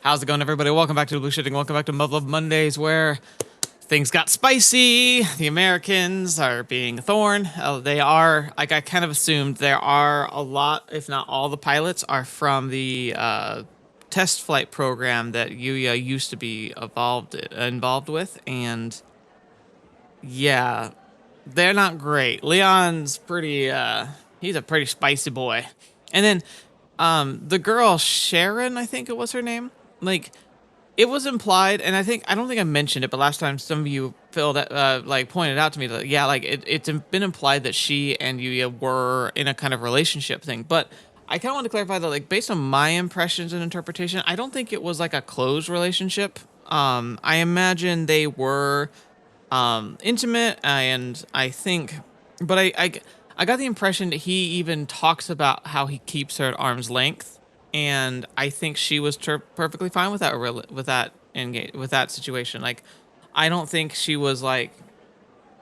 How's it going, everybody? Welcome back to TheBlueShifting. Welcome back to Muv-Luv Mondays, where things got spicy. The Americans are being a thorn. They are, like I kind of assumed, there are a lot, if not all the pilots, are from the test flight program that Yuuya used to be involved with. And yeah, they're not great. Leon's pretty, he's a pretty spicy boy. And then the girl, Sharon, I think it was her name. Like, it was implied, and I don't think I mentioned it, but last time some of you pointed out to me that, yeah, like, it's been implied that she and Yuuya were in a kind of relationship thing. But I kind of want to clarify that, like, based on my impressions and interpretation, I don't think it was like a closed relationship. I imagine they were intimate, and I think, but I got the impression that he even talks about how he keeps her at arm's length. And I think she was perfectly fine with that situation. Like, I don't think she was like,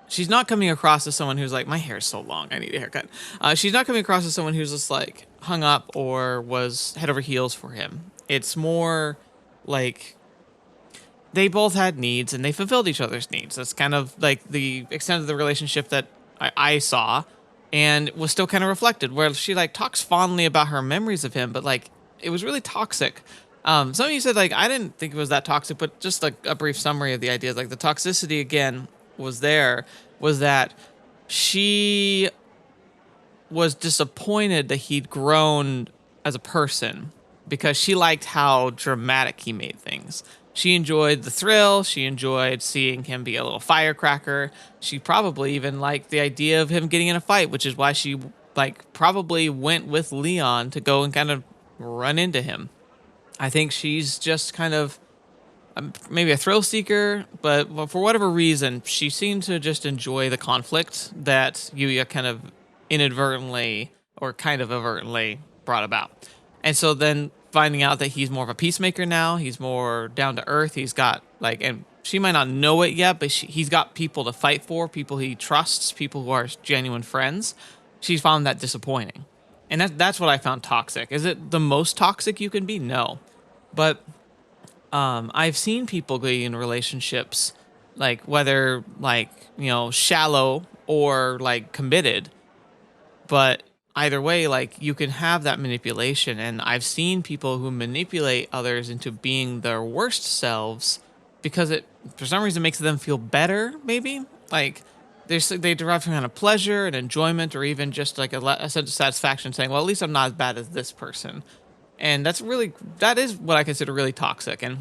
she's not coming across as someone who's like, my hair is so long, I need a haircut. She's not coming across as someone who's just like hung up or was head over heels for him. It's more like they both had needs and they fulfilled each other's needs. That's kind of like the extent of the relationship that I saw, and was still kind of reflected, where she like talks fondly about her memories of him, but like, it was really toxic. Some of you said, like, I didn't think it was that toxic, but just like a brief summary of the idea. Like, the toxicity again was that she was disappointed that he'd grown as a person because she liked how dramatic he made things. She enjoyed the thrill. She enjoyed seeing him be a little firecracker. She probably even liked the idea of him getting in a fight, which is why she like probably went with Leon to go and kind of run into him. I think she's just kind of maybe a thrill seeker, but for whatever reason, she seemed to just enjoy the conflict that Yuuya kind of inadvertently or kind of overtly brought about. And so then finding out that he's more of a peacemaker now, he's more down to earth, he's got like, and she might not know it yet, but he's got people to fight for, people he trusts, people who are genuine friends. She found that disappointing. And that's what I found toxic. Is it the most toxic you can be? No. But I've seen people be in relationships, like whether like, you know, shallow or like committed. But either way, like you can have that manipulation. And I've seen people who manipulate others into being their worst selves because it, for some reason, makes them feel better, maybe. Like, they derive some kind of pleasure and enjoyment, or even just like a sense of satisfaction saying, well, at least I'm not as bad as this person. And that is what I consider really toxic. And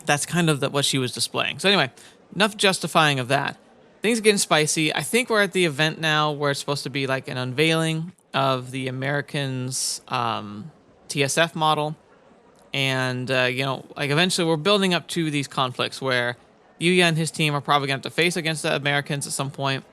that's kind of what she was displaying. So anyway, enough justifying of that. Things are getting spicy. I think we're at the event now where it's supposed to be like an unveiling of the Americans' TSF model. And, you know, like eventually we're building up to these conflicts where Yuuya and his team are probably going to have to face against the Americans at some point.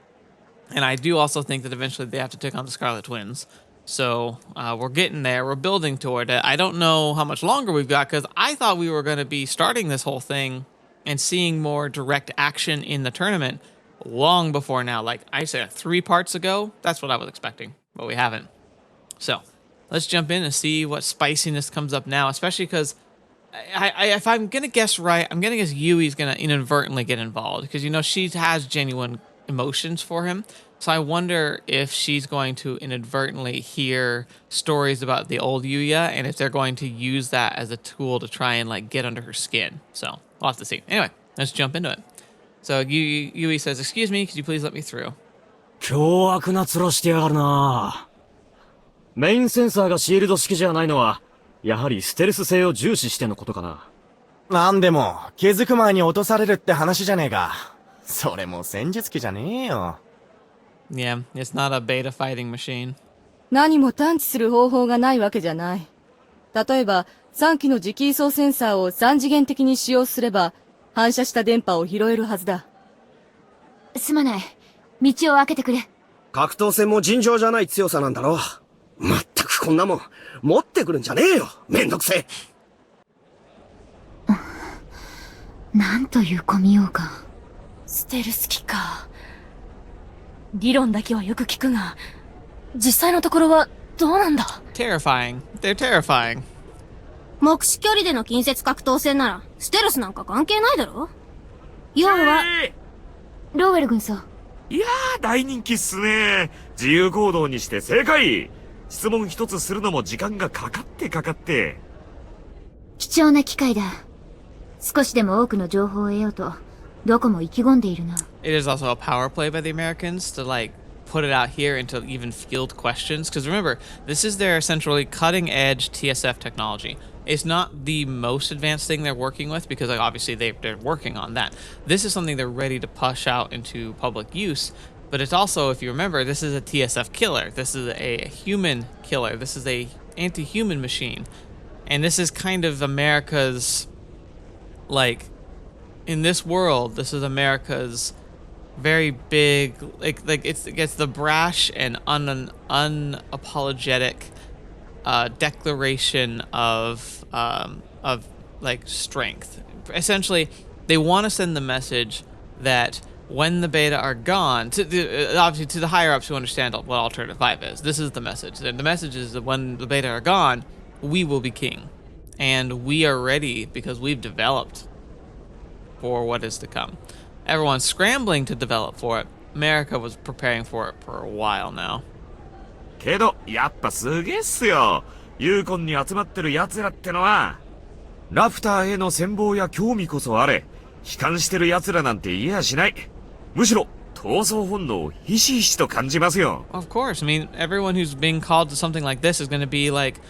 And I do also think that eventually they have to take on the Scarlet Twins. So we're getting there. We're building toward it. I don't know how much longer we've got, because I thought we were going to be starting this whole thing and seeing more direct action in the tournament long before now. Like I said, 3 parts ago, that's what I was expecting, but we haven't. So let's jump in and see what spiciness comes up now, especially because if I'm going to guess right, I'm going to guess Yui's going to inadvertently get involved because, you know, she has genuine emotions for him. So I wonder if she's going to inadvertently hear stories about the old Yuuya and if they're going to use that as a tool to try and like get under her skin. So we'll have to see. Anyway, let's jump into it. So Yui says, "Excuse me, could you please let me through?" 凶悪な面してやがるな。メインセンサーがシールド式じゃないのは、やはりステルス性を重視してのことかな。なんでも、気づく前に落とされるって話じゃねえか。それも戦術機じゃねえよ。Yeah, it's not a beta fighting machine. 何も探知する方法がないわけじゃない。例えば、3機の磁気位相センサーを3次元的に使用すれば、反射した電波を拾えるはずだ。すまない。道を開けてくれ。格闘戦も尋常じゃない強さなんだろ。まったくこんなもん、持ってくるんじゃねえよ。めんどくせえ。なんという込みようか。ステルス機か。理論だけはよく聞くが、実際のところはどうなんだ？ Terrifying. They're terrifying. 目視距離での近接格闘戦なら、ステルスなんか関係ないだろ。要は、ローウェル軍曹。いやー、大人気っすね。自由行動にして正解。質問一つするのも時間がかかって。貴重な機会だ。少しでも多くの情報を得ようと、どこも意気込んでいるな。It is also a power play by the Americans to like put it out here and to even field questions. Because remember, this is their essentially cutting edge TSF technology. It's not the most advanced thing they're working with because like, obviously they're working on that. This is something they're ready to push out into public use. But it's also, if you remember, this is a TSF killer. This is a human killer. This is a anti-human machine. And this is kind of America's, like, in this world, this is America's very big, like it's the brash and unapologetic declaration of like strength. Essentially, they want to send the message that when the beta are gone, obviously to the higher ups who understand what Alternative 5 is, this is the message. And the message is that when the beta are gone, we will be king. And we are ready because we've developed for what is to come. Everyone's scrambling to develop for it. America was preparing for it for a while now. けど、やっぱすげえっすよ。ユーコンに集まってる奴らってのは、ラプターへの羨望や興味こそあれ、悲観してる奴らなんて言えやしない。むしろ、闘争本能をひしひしと感じますよ。Of course. I mean, everyone who's being called to something like this is going to be like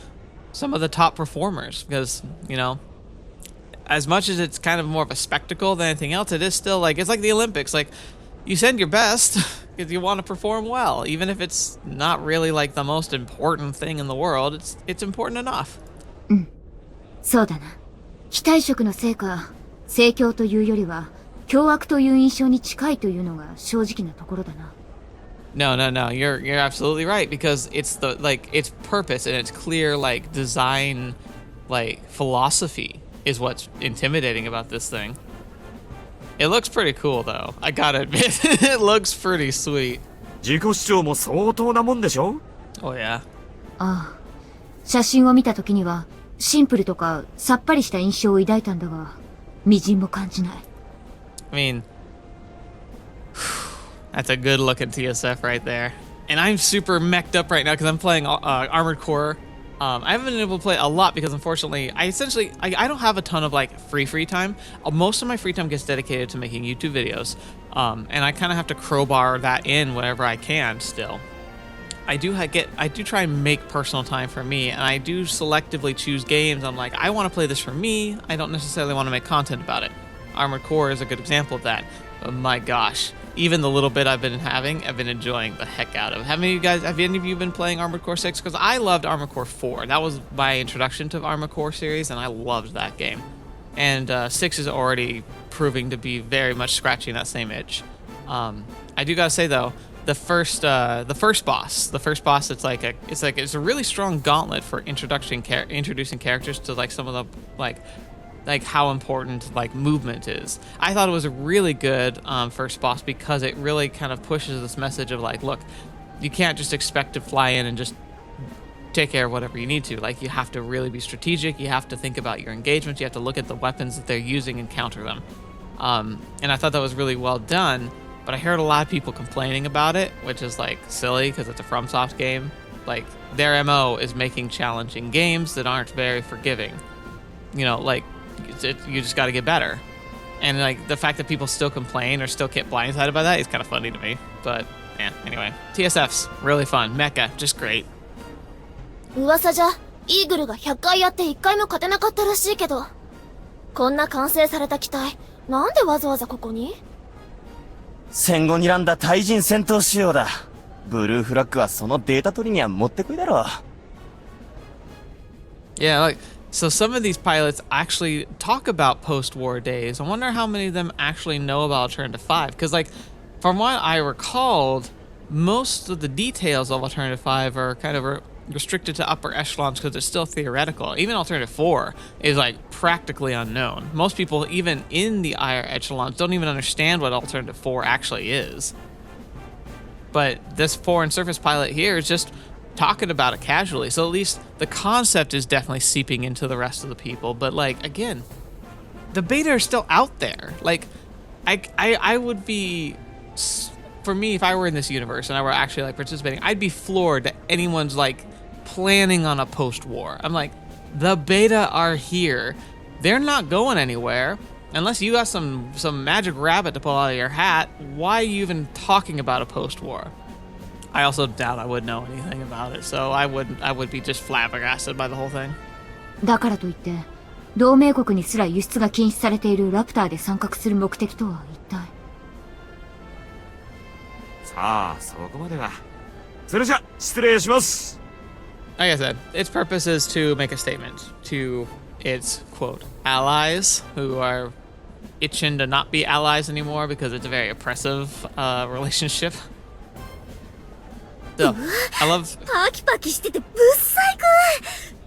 some of the top performers because, you know, as much as it's kind of more of a spectacle than anything else, it is still like, it's like the Olympics. Like, you send your best because you want to perform well, even if it's not really like the most important thing in the world. It's important enough. そうだな。非退職のせいか、盛況というよりは、凶悪という印象に近いというのが正直なところだな。No. You're absolutely right because it's the like its purpose and its clear like design, like philosophy is what's intimidating about this thing. It looks pretty cool though. I gotta admit, it looks pretty sweet. 自己主張も相当なもんでしょ？ Oh yeah. ああ。写真を見た時には、シンプルとかさっぱりした印象を抱いたんだが、微塵も感じない。I mean, that's a good looking TSF right there. And I'm super mech'd up right now because I'm playing Armored Core. I haven't been able to play a lot because unfortunately, I don't have a ton of like free time. Most of my free time gets dedicated to making YouTube videos. And I kind of have to crowbar that in whenever I can still. I do try and make personal time for me, and I do selectively choose games. I'm like, I want to play this for me. I don't necessarily want to make content about it. Armored Core is a good example of that. But my gosh, even the little bit I've been having, I've been enjoying the heck out of. Have any of you been playing Armored Core 6? Because I loved Armored Core 4. That was my introduction to the Armored Core series, and I loved that game. And 6 is already proving to be very much scratching that same itch. I do gotta say though, the first boss, it's a really strong gauntlet for introducing characters to like some of the like how important like movement is. I thought it was a really good first boss because it really kind of pushes this message of like, look, you can't just expect to fly in and just take care of whatever you need to. Like, you have to really be strategic. You have to think about your engagements. You have to look at the weapons that they're using and counter them. And I thought that was really well done. But I heard a lot of people complaining about it, which is like silly because it's a FromSoft game. Like, their MO is making challenging games that aren't very forgiving. You know, like, you just got to get better. And like the fact that people still complain or still get blindsided by that is kind of funny to me. But yeah, anyway, TSF's really fun. Mecha, just great. 噂じゃ、イーグルが100回やって1回も勝てなかったらしいけど、こんな完成された機体、なんでわざわざここに？戦後睨んだ対人戦闘仕様だ。ブルーフラッグはそのデータ取りにはもってこいだろう。Yeah, like, so some of these pilots actually talk about post-war days. I wonder how many of them actually know about Alternative 5. Because, like, from what I recalled, most of the details of Alternative 5 are kind of restricted to upper echelons because it's still theoretical. Even Alternative 4 is, like, practically unknown. Most people, even in the higher echelons, don't even understand what Alternative 4 actually is. But this foreign surface pilot here is just talking about it casually. So at least the concept is definitely seeping into the rest of the people. But like, again, the beta are still out there. Like, I would be, for me, if I were in this universe and I were actually like participating, I'd be floored that anyone's like planning on a post-war. I'm like, the beta are here. They're not going anywhere. Unless you got some magic rabbit to pull out of your hat, why are you even talking about a post-war? I also doubt I would know anything about it, so I would be just flabbergasted by the whole thing. だからといって、同盟国にすら輸出が禁止されているラプターで参画する目的とは一体。さあ、そこまでは。それじゃ、失礼します。Like I said, its purpose is to make a statement to its, quote, allies who are itching to not be allies anymore because it's a very oppressive relationship. So, I love... パキパキしててぶっさいく。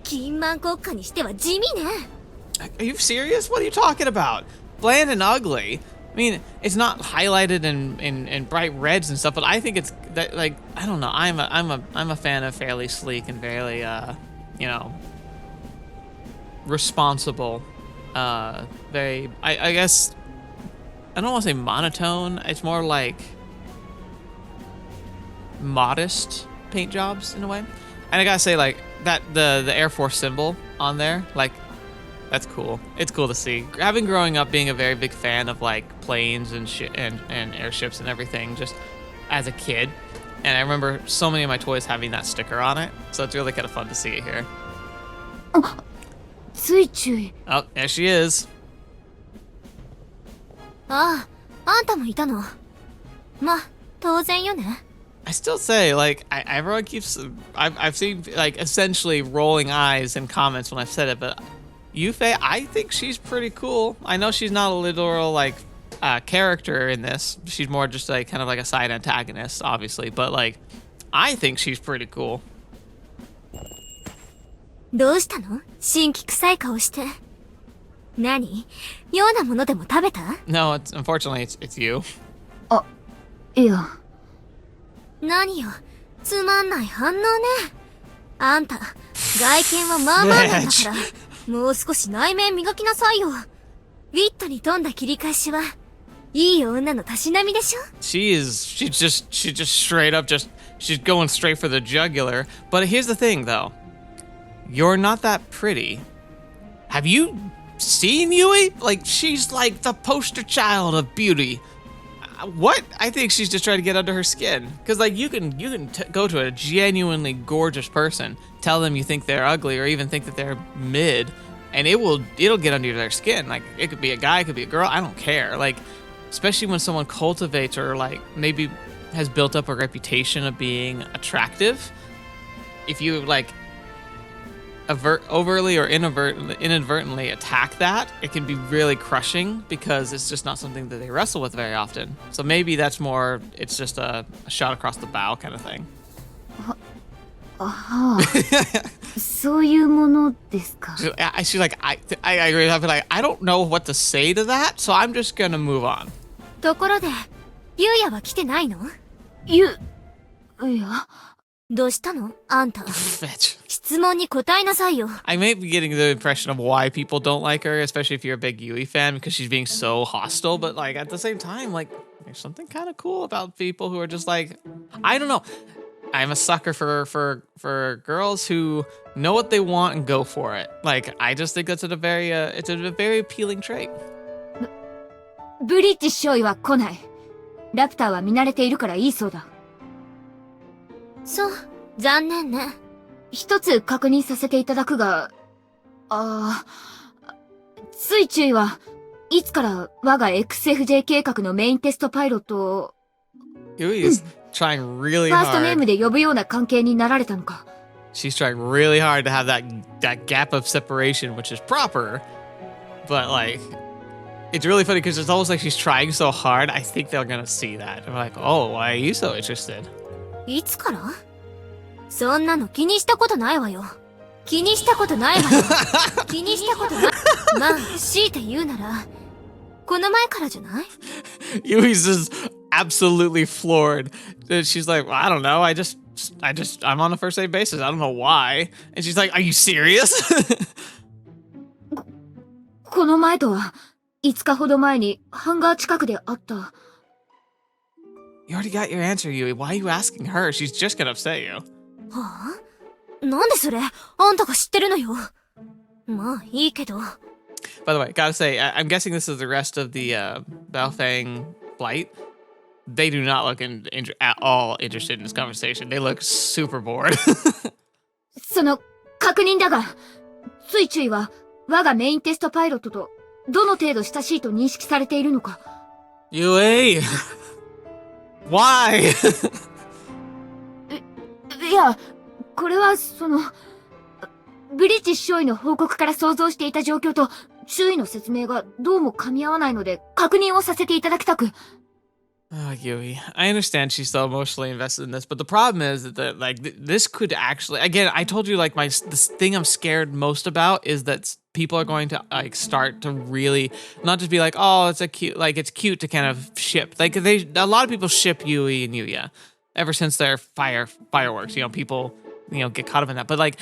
金満国家にしては地味ね。Are you serious? What are you talking about? Bland and ugly? I mean, it's not highlighted in bright reds and stuff, but I think it's that, like, I don't know. I'm a fan of fairly sleek and fairly you know, responsible. Very, I guess I don't want to say monotone. It's more like modest paint jobs in a way. And I gotta say, like, that the Air Force symbol on there, like, that's cool. It's cool to see. Having growing up being a very big fan of like planes and and airships and everything just as a kid. And I remember so many of my toys having that sticker on it. So it's really kind of fun to see it here. つい注意。 Oh, there she is. ああ、あんたもいたの。ま、当然よね。I still say, like, everyone keeps... I've seen, like, essentially rolling eyes in comments when I've said it, but Yufei, I think she's pretty cool. I know she's not a literal, like, character in this. She's more just, like, kind of like a side antagonist, obviously, but, like, I think she's pretty cool. どうしたの？新規臭い顔して。何？ようなものでも食べた？ No, unfortunately, it's you. あ、いや。何よ、つまんない反応ね。あんた、外見はまあまあなんだから、もう少し内面磨きなさいよ。ウィットに富んだ切り返しは、いい女のたしなみでしょ？ She just straight up she's going straight for the jugular. But here's the thing, though. You're not that pretty. Have you seen Yui? Like, she's like the poster child of beauty. What? I think she's just trying to get under her skin. Because, like, you can go to a genuinely gorgeous person, tell them you think they're ugly or even think that they're mid, and it'll get under their skin. Like, it could be a guy, it could be a girl, I don't care. Like, especially when someone cultivates or, like, maybe has built up a reputation of being attractive. If you, like, overtly or inadvertently attack that, it can be really crushing because it's just not something that they wrestle with very often. So maybe that's more, it's just a shot across the bow kind of thing. ああ、そういうものですか。 She's like, I agree. I feel like I don't know what to say to that, so I'm just gonna move on. ところで、ゆうやは来てないの？いや。どうしたの？あんた。Fetch. 質問に答えなさいよ。 I may be getting the impression of why people don't like her, especially if you're a big Yui fan, because she's being so hostile. But like at the same time, like there's something kind of cool about people who are just like, I don't know. I'm a sucker for girls who know what they want and go for it. Like I just think that's it's a very appealing trait. ブリッジ少尉は来ない。ラプターは見慣れているからいいそうだ。そう、残念ね。一つ確認させていただくが、つい注意はいつから我が XFJ 計画のメインテストパイロットを、Yui is trying really ファーストネーム hard. で呼ぶような関係になられたのか。She's trying really hard to have that gap of separation, which is proper, but like, it's really funny because it's almost like she's trying so hard. I think they're gonna see that. I'm like, oh, why are you so interested? いつから？そんなの気にしたことないわよ。気にしたことないわよ。気にしたことない。まあ、強いて言うなら、この前からじゃない？ Yui's just absolutely floored. She's like, well, I don't know. I just I'm on a first aid basis. I don't know why. And she's like, are you serious? この前とは、5日ほど前にハンガー近くで会った。You already got your answer, Yui. Why are you asking her? She's just gonna upset you. はあ？なんでそれあんたが知ってるのよ。まあ、いいけど。By the way, gotta say, I'm guessing this is the rest of the Bao Feng flight. They do not look at all interested in this conversation. They look super bored. その、確認だが、ついちゅいは、我がメインテストパイロットと、どの程度親しいと認識されているのか。Yui! Why? いや、これは、ブリッジ少尉の報告から想像していた状況と、周囲の説明がどうも噛み合わないので、確認をさせていただきたく。Oh, Yui. I understand she's so emotionally invested in this, but the problem is that like this could actually, again, I told you like this thing I'm scared most about is that people are going to like start to really not just be like, oh, it's cute to kind of ship. Like a lot of people ship Yui and Yuuya ever since their fireworks. You know, people get caught up in that, but like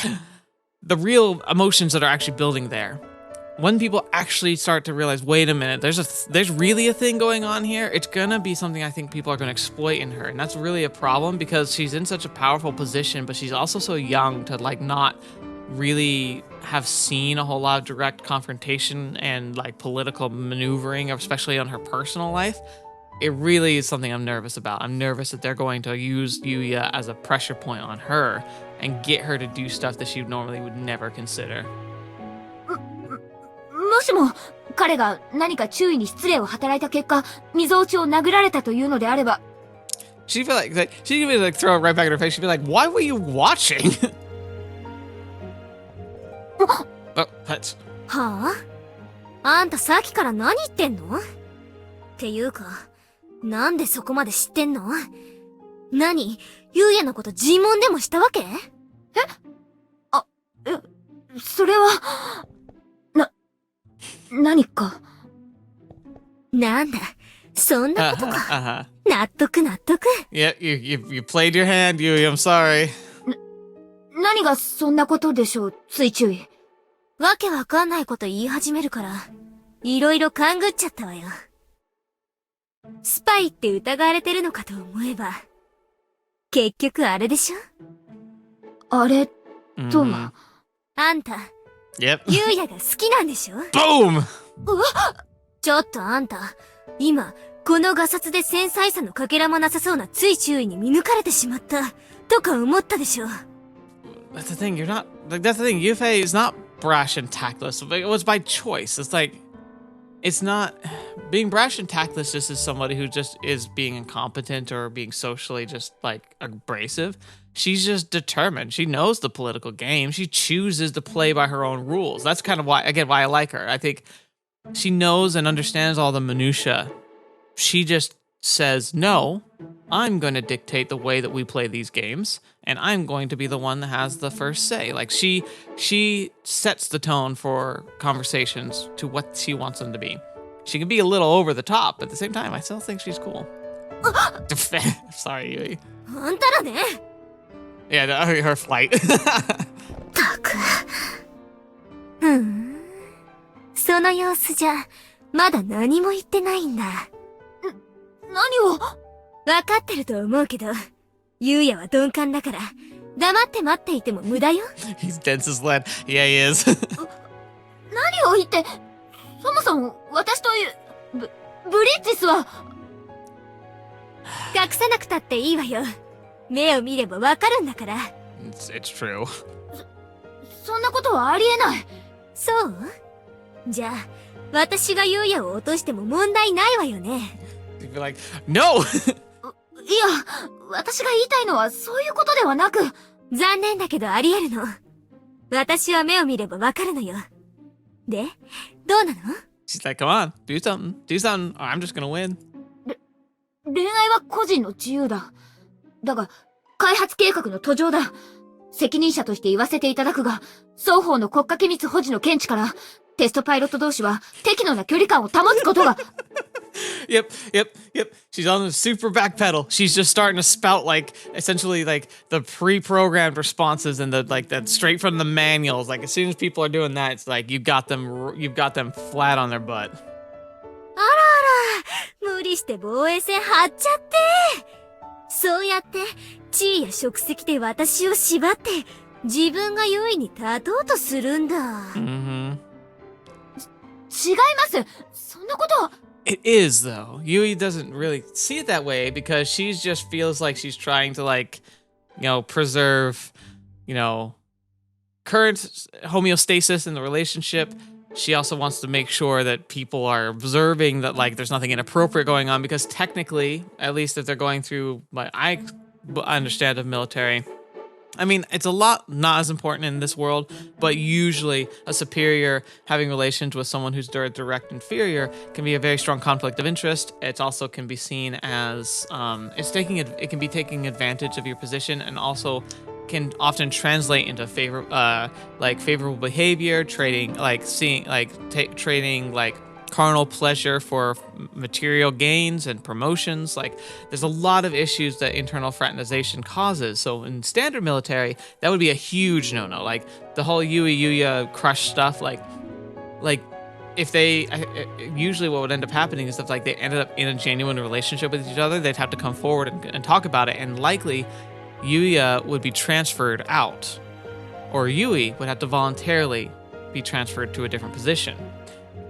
the real emotions that are actually building there. When people actually start to realize, wait a minute, there's really a thing going on here, it's gonna be something I think people are gonna exploit in her. And that's really a problem because she's in such a powerful position, but she's also so young to like not really have seen a whole lot of direct confrontation and like political maneuvering, especially on her personal life. It really is something I'm nervous about. I'm nervous that they're going to use Yuuya as a pressure point on her and get her to do stuff that she normally would never consider. もしも、彼が何か注意に失礼を働いた結果、溝落ちを殴られたというのであれば。She'd be like she'd be like throw it right back in her face. She'd be like, why were you watching? Oh, what? はあ？あんたさっきから何言ってんの？っていうか、なんでそこまで知ってんの？何？ゆうやのこと尋問でもしたわけ？それは、何か。なんだ、そんなことか。納得。Yeah, you played your hand, Yuuya. I'm sorry. 何がそんなことでしょう、つい注意。わけわかんないこと言い始めるから、いろいろ勘ぐっちゃったわよ。スパイって疑われてるのかと思えば、結局あれでしょ？あれとは。あんた、Yep. ゆうやが好きなんでしょ？ Boom! ちょっとあんた、今、このガサツで繊細さのかけらもなさそうなつい注意に見抜かれてしまった、とか思ったでしょ？ That's the thing, that's the thing, Yufei is not brash and tactless. It was by choice. It's like, it's not, being brash and tactless just is somebody who just is being incompetent or being socially just like abrasive. She's just determined. She knows the political game. She chooses to play by her own rules. That's kind of why I like her. I think she knows and understands all the minutia. She just says, no, I'm going to dictate the way that we play these games, and I'm going to be the one that has the first say. Like she sets the tone for conversations to what she wants them to be. She can be a little over the top, but at the same time, I still think she's cool. Sorry, Yui. あんたらね。Yeah, her flight. たく。その様子じゃ、まだ何も言ってないんだ。何を？わかってると思うけど、ゆうやは鈍感だから、黙って待っていても無駄よ。He's dense as lead. Yeah, he is. 何を言って、そもそも私というブリッジスは。隠さなくたっていいわよ。目を見ればわかるんだから。It's true. そんなことはありえない。そう？じゃあ、私がゆうやを落としても問題ないわよね。You'd be like, no! いや、私が言いたいのはそういうことではなく。残念だけどあり得るの。私は目を見ればわかるのよ。で、どうなの？ She's like, come on, do something, or I'm just gonna win. 恋愛は個人の自由だ。だが、開発計画の途上だ。責任者として言わせていただくが、双方の国家機密保持の見地から、テストパイロット同士は適度な距離感を保つことが。Yep. She's on the super back pedal. She's just starting to spout like essentially like the pre-programmed responses and the like that straight from the manuals. Like as soon as people are doing that, it's like you've got them flat on their butt. あらあら、無理して防衛線張っちゃって。そうやって地位や職責で私を縛って、自分が優位に立とうとするんだ。Mm-hmm. 違いますそんなこと。 It is though. Yuuya doesn't really see it that way because she just feels like she's trying to like, preserve, current homeostasis in the relationship. She also wants to make sure that people are observing that like there's nothing inappropriate going on because technically, at least if they're going through what I understand of military, I mean, it's a lot not as important in this world, but usually a superior having relations with someone who's their direct inferior can be a very strong conflict of interest. It also can be seen as it can be taking advantage of your position and also can often translate into favorable behavior, trading carnal pleasure for material gains and promotions. Like there's a lot of issues that internal fraternization causes. So in standard military, that would be a huge no-no. Like the whole Yuuya crush stuff, like if they usually what would end up happening is if like they ended up in a genuine relationship with each other, they'd have to come forward and talk about it, and likely Yuuya would be transferred out, or Yui would have to voluntarily be transferred to a different position,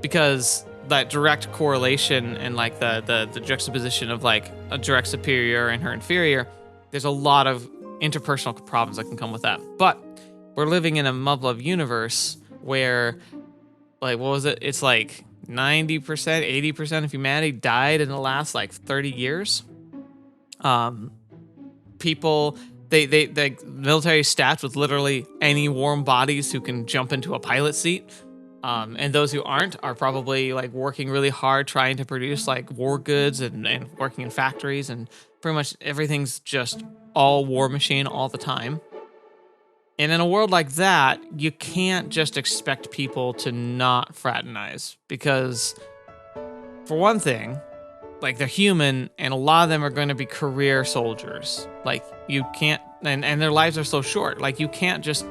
because that direct correlation and like the juxtaposition of like a direct superior and her inferior, there's a lot of interpersonal problems that can come with that. But we're living in a Muv-Luv universe where, like, what was it? It's like 90%, 80% of humanity died in the last like 30 years. People, the military is staffed with literally any warm bodies who can jump into a pilot seat. And those who aren't are probably like working really hard trying to produce like war goods and working in factories, and pretty much everything's just all war machine all the time. And in a world like that, you can't just expect people to not fraternize because, for one thing, like they're human and a lot of them are going to be career soldiers. Like you can't, and their lives are so short. Like you can't just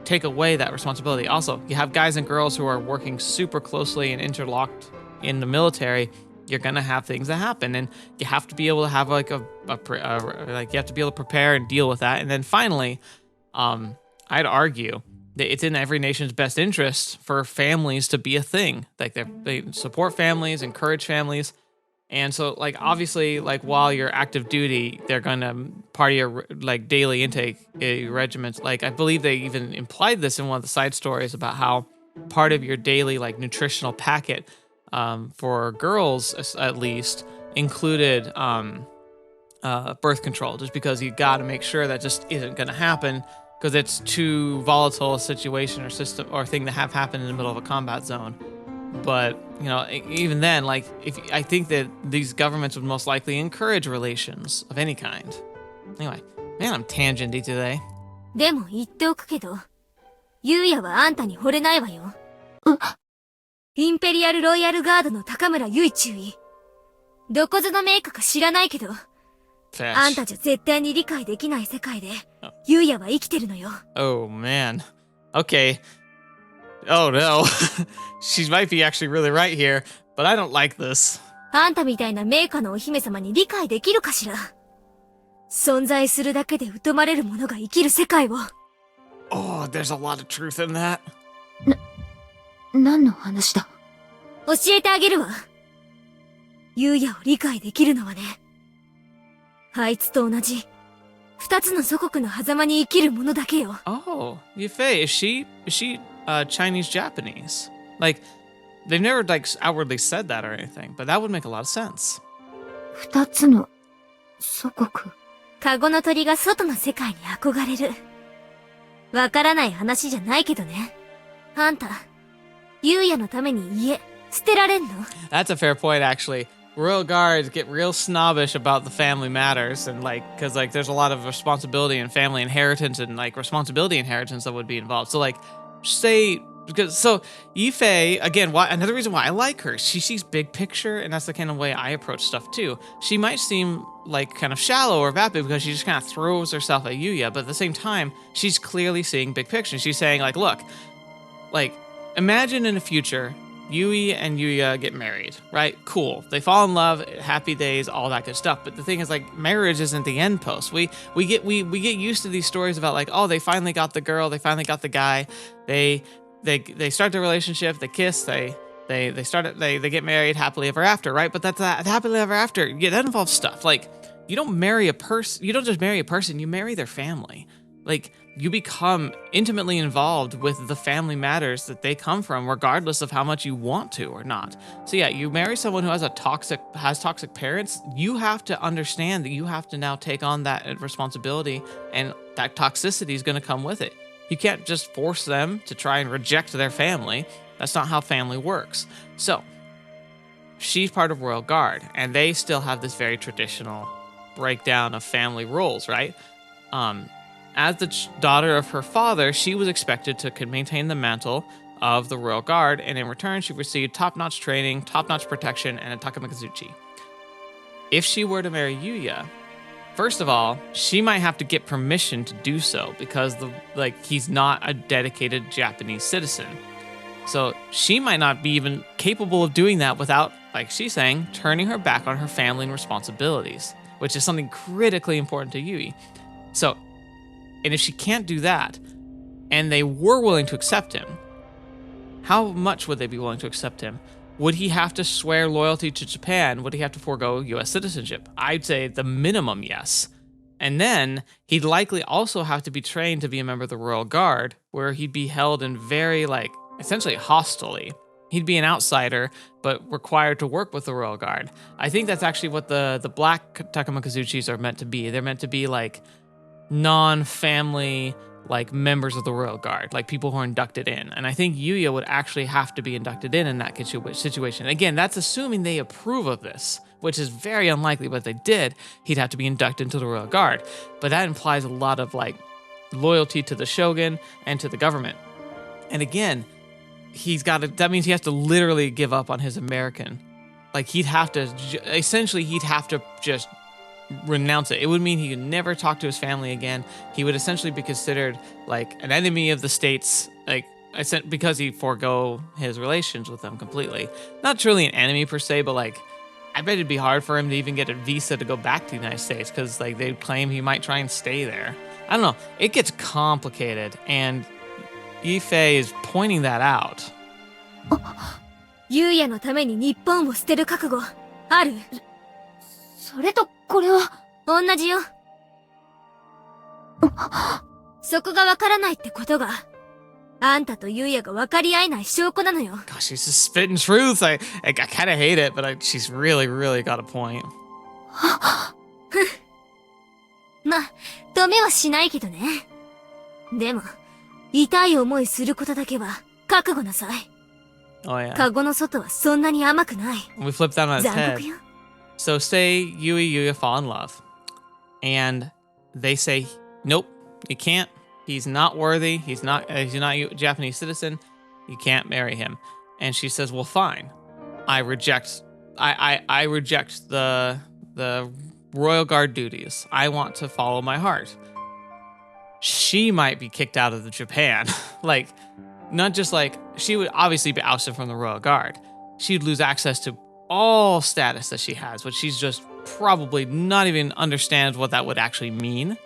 take away that responsibility. Also, you have guys and girls who are working super closely and interlocked in the military. You're gonna have things that happen, and you have to be able to have like you have to be able to prepare and deal with that. And then finally, I'd argue that it's in every nation's best interest for families to be a thing. Like they support families, encourage families. And so, like, obviously, like, while you're active duty, they're going to part of your, like, daily intake regiments. Like, I believe they even implied this in one of the side stories about how part of your daily, like, nutritional packet for girls, at least, included birth control, just because you got to make sure that just isn't going to happen because it's too volatile a situation or system or thing to have happen in the middle of a combat zone. But, even then, like, I think that these governments would most likely encourage relations of any kind. Anyway, man, I'm tangenty today. でも言っておくけど、ユウヤはあんたに惚れないわよ。インペリアルロイヤルガードの高村唯注意。どこぞの名家か知らないけど、あんたじゃ絶対に理解できない世界で、ユウヤは生きてるのよ。Oh, man. Okay. Oh no, she might be actually really right here, but I don't like this. あんたみたいな名家のお姫様に理解できるかしら。存在するだけで疎まれる者が生きる世界を。Oh, there's a lot of truth in that. 何の話だ？教えてあげるわ。ユウヤを理解できるのはね、あいつと同じ二つの祖国の狭間に生きる者だけよ。Oh, Yufei, is she Chinese Japanese? Like, they've never like outwardly said that or anything, but that would make a lot of sense. 二つの祖国。カゴの鳥が外の世界に憧れる。わからない話じゃないけどね。あんた、ユウヤのために家捨てられんの？ That's a fair point, actually. Royal guards get real snobbish about the family matters, and like, cause like there's a lot of responsibility and family inheritance and like responsibility inheritance that would be involved. So like, say because so Yifei again, why another reason why I like her, she sees big picture, and that's the kind of way I approach stuff too. She might seem like kind of shallow or vapid because she just kind of throws herself at Yuuya, but at the same time, she's clearly seeing big picture. She's saying like, look, like imagine in the future, Yui and Yuuya get married, right? Cool. They fall in love, happy days, all that good stuff. But the thing is, like, marriage isn't the end post. We get used to these stories about like, oh, they finally got the girl, they finally got the guy, they start their relationship, they kiss, they get married happily ever after, right? But that's happily ever after. Yeah, that involves stuff like you don't marry a person. You don't just marry a person. You marry their family. Like you become intimately involved with the family matters that they come from, regardless of how much you want to or not. So yeah, you marry someone who has toxic parents. You have to understand that you have to now take on that responsibility, and that toxicity is going to come with it. You can't just force them to try and reject their family. That's not how family works. So she's part of Royal Guard, and they still have this very traditional breakdown of family roles, right? As the daughter of her father, she was expected to maintain the mantle of the Royal Guard, and in return, she received top-notch training, top-notch protection, and a takamikazuchi. If she were to marry Yuuya, first of all, she might have to get permission to do so because he's not a dedicated Japanese citizen. So she might not be even capable of doing that without, like she's saying, turning her back on her family and responsibilities, which is something critically important to Yui. So, and if she can't do that, and they were willing to accept him, how much would they be willing to accept him? Would he have to swear loyalty to Japan? Would he have to forego U.S. citizenship? I'd say the minimum, yes. And then he'd likely also have to be trained to be a member of the Royal Guard, where he'd be held in very, essentially hostilely. He'd be an outsider, but required to work with the Royal Guard. I think that's actually what the black takamikazuchis are meant to be. They're meant to be non-family members of the Royal Guard, like people who are inducted in. And I think Yuuya would actually have to be inducted in that situation. Again, that's assuming they approve of this, which is very unlikely, but if they did, he'd have to be inducted into the Royal Guard. But that implies a lot of loyalty to the shogun and to the government. And again, that means he has to literally give up on his American. He'd have to just renounce it. It would mean he could never talk to his family again. He would essentially be considered an enemy of the states, because he forego his relations with them completely. Not truly an enemy per se, but I bet it'd be hard for him to even get a visa to go back to the United States because they'd claim he might try and stay there. I don't know. It gets complicated, and Yifei is pointing that out. ユウヤのために日本を捨てる覚悟ある？それとこれは同じよ。そこがわからないってことが、あんたとユウヤが分かり合えない証拠なのよ。Gosh, she's just spitting truth. I kind of hate it, but she's really, really got a point. ま、止めはしないけどね。でも、痛い思いすることだけは覚悟なさい。Oh yeah. カゴの外はそんなに甘くない。 We flip that on its 残 head. 酷よ。So say Yuuya fall in love, and they say, nope, you can't. He's not worthy. He's not a Japanese citizen. You can't marry him. And she says, well, fine. I reject the Royal Guard duties. I want to follow my heart. She might be kicked out of Japan. Not just she would obviously be ousted from the Royal Guard. She'd lose access to all status that she has, which she's just probably not even understands what that would actually mean.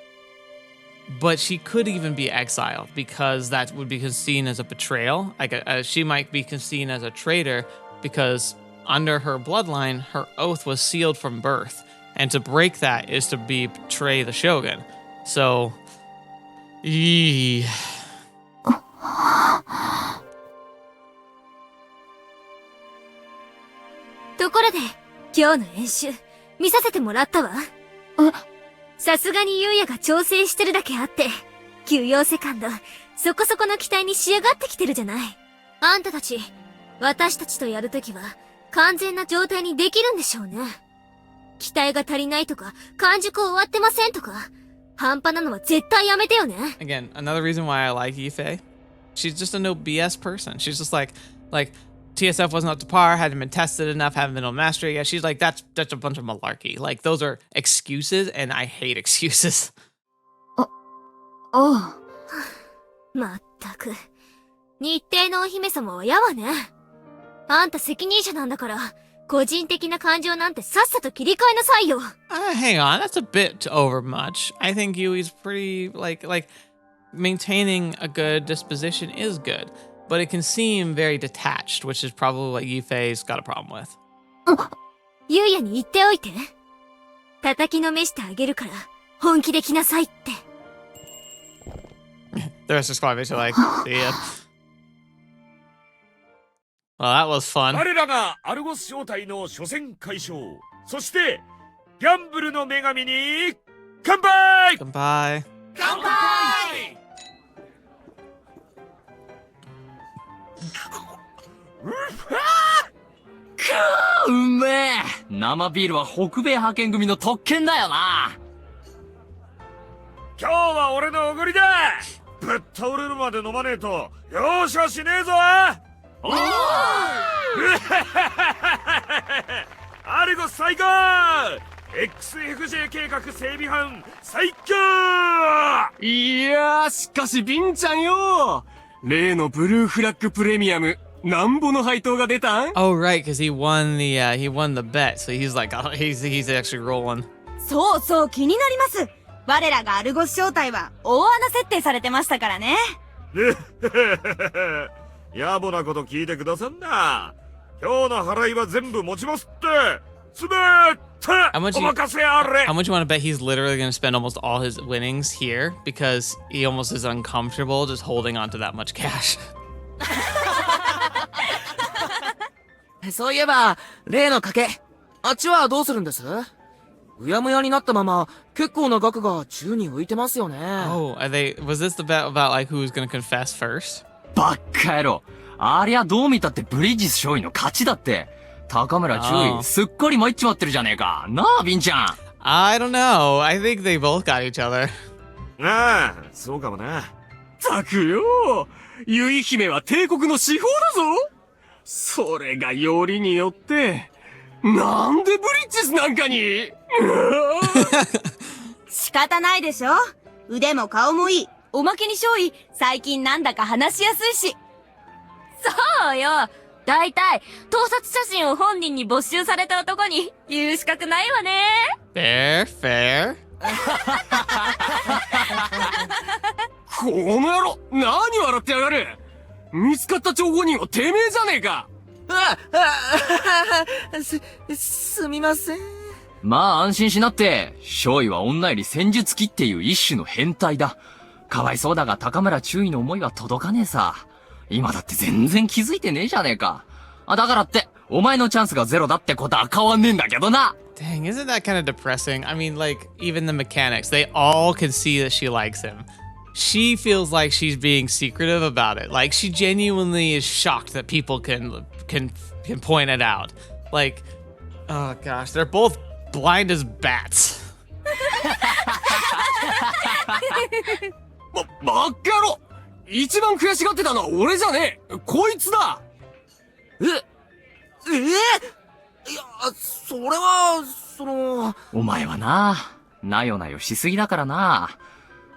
But she could even be exiled because that would be seen as a betrayal. She might be seen as a traitor because under her bloodline, her oath was sealed from birth. And to break that is to betray the shogun. So, eee. ところで、今日の演習、見させてもらったわ。さすがにユウヤが調整してるだけあって、休養セカンド、そこそこの期待に仕上がってきてるじゃない。あんたたち、私たちとやるときは、完全な状態にできるんでしょうね。期待が足りないとか、完熟終わってませんとか、半端なのは絶対やめてよね。Again, another reason why I like Yifei. she's just a no BS person. She's just like TSF wasn't up to par, hadn't been tested enough, haven't been able to master it yet. She's like, that's a bunch of malarkey. Like, those are excuses, and I hate excuses. おう。まったく。日程のお姫様はやわね。あんた責任者なんだから、個人的な感情なんてさっさと切り替えなさいよ。Hang on, that's a bit over much. I think Yui's pretty, like, maintaining a good disposition is good, but it can seem very detached, which is probably what Yufei's got a problem with. ゆうやに言っておいて。叩きのめしてあげるから、本気で来なさいって。The rest of squad mates are like, see ya. Well, that was fun. 我らがアルゴス正体の初戦解消。そして、ギャンブルの女神に、乾杯 Goodbye. 乾杯うめえ。生ビールは北米派遣組の特権だよな。今日は俺のおごりだ。ぶっ倒れるまで飲まねえと容赦しねえぞ。おーアルゴス最高。 XFJ 計画整備班最強。いやー、しかしビンちゃんよ。例のブルーフラッグプレミアム、なんぼの配当が出たん？ Oh, right, because he won the bet, so he's like, he's actually rolling. そうそう、気になります。我らがアルゴス正体は大穴設定されてましたからね。野暮なこと聞いてくださんな。今日の払いは全部持ちますって。すべてお任せあれ。 How much you want to bet he's literally going to spend almost all his winnings here because he almost is uncomfortable just holding on to that much cash? そういえば、例の賭け、あっちはどうするんです？うやむやになったまま、結構な額が宙に浮いてますよね。Oh, was this the bet about like who's going to confess first? バッカ野郎。ありゃどう見たってブリヂス少尉の勝ちだって。高村注意、すっかり参っちまってるじゃねえか。なあ、ビンちゃん。I don't know. I think they both got each other. ああ、そうかもな。たくよ。ユイ姫は帝国の司法だぞ。それがよりによって、なんでブリッジスなんかに仕方ないでしょ。腕も顔もいい。おまけに少尉、最近なんだか話しやすいし。そうよ。だいたい、盗撮写真を本人に没収された男に言う資格ないわね。Fair. この野郎、何笑ってやがる。見つかった張本人はてめえじゃねえか。すみません。まあ安心しなって、少尉は女より戦術機っていう一種の変態だ。かわいそうだが高村注意の思いは届かねえさ。今だって全然気づいてねえじゃねえか。だからって、お前のチャンスがゼロだってことは変わんねえんだけどな。Dang, isn't that kind of depressing? I mean, like, even the mechanics, they all can see that she likes him. She feels like she's being secretive about it. Like, she genuinely is shocked that people can point it out. Like, oh gosh, they're both blind as bats. バッカ野郎。一番悔しがってたのは俺じゃねえ。こいつだ。いや、それは、お前はな、なよなよしすぎだからな。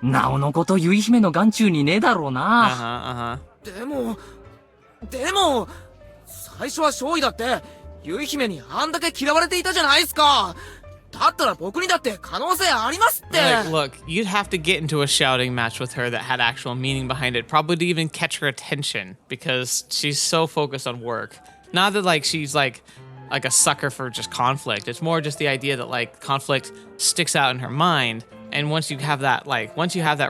なおのことゆい姫の眼中にねえだろうな。でも、最初は少尉だって、ゆい姫にあんだけ嫌われていたじゃないですか。だったら僕にだって可能性ありますって。Like, look, you'd have to get into a shouting match with her that had actual meaning behind it, probably to even catch her attention, because she's so focused on work. Not that like she's like a sucker for just conflict. It's more just the idea that like conflict sticks out in her mind, and once you have that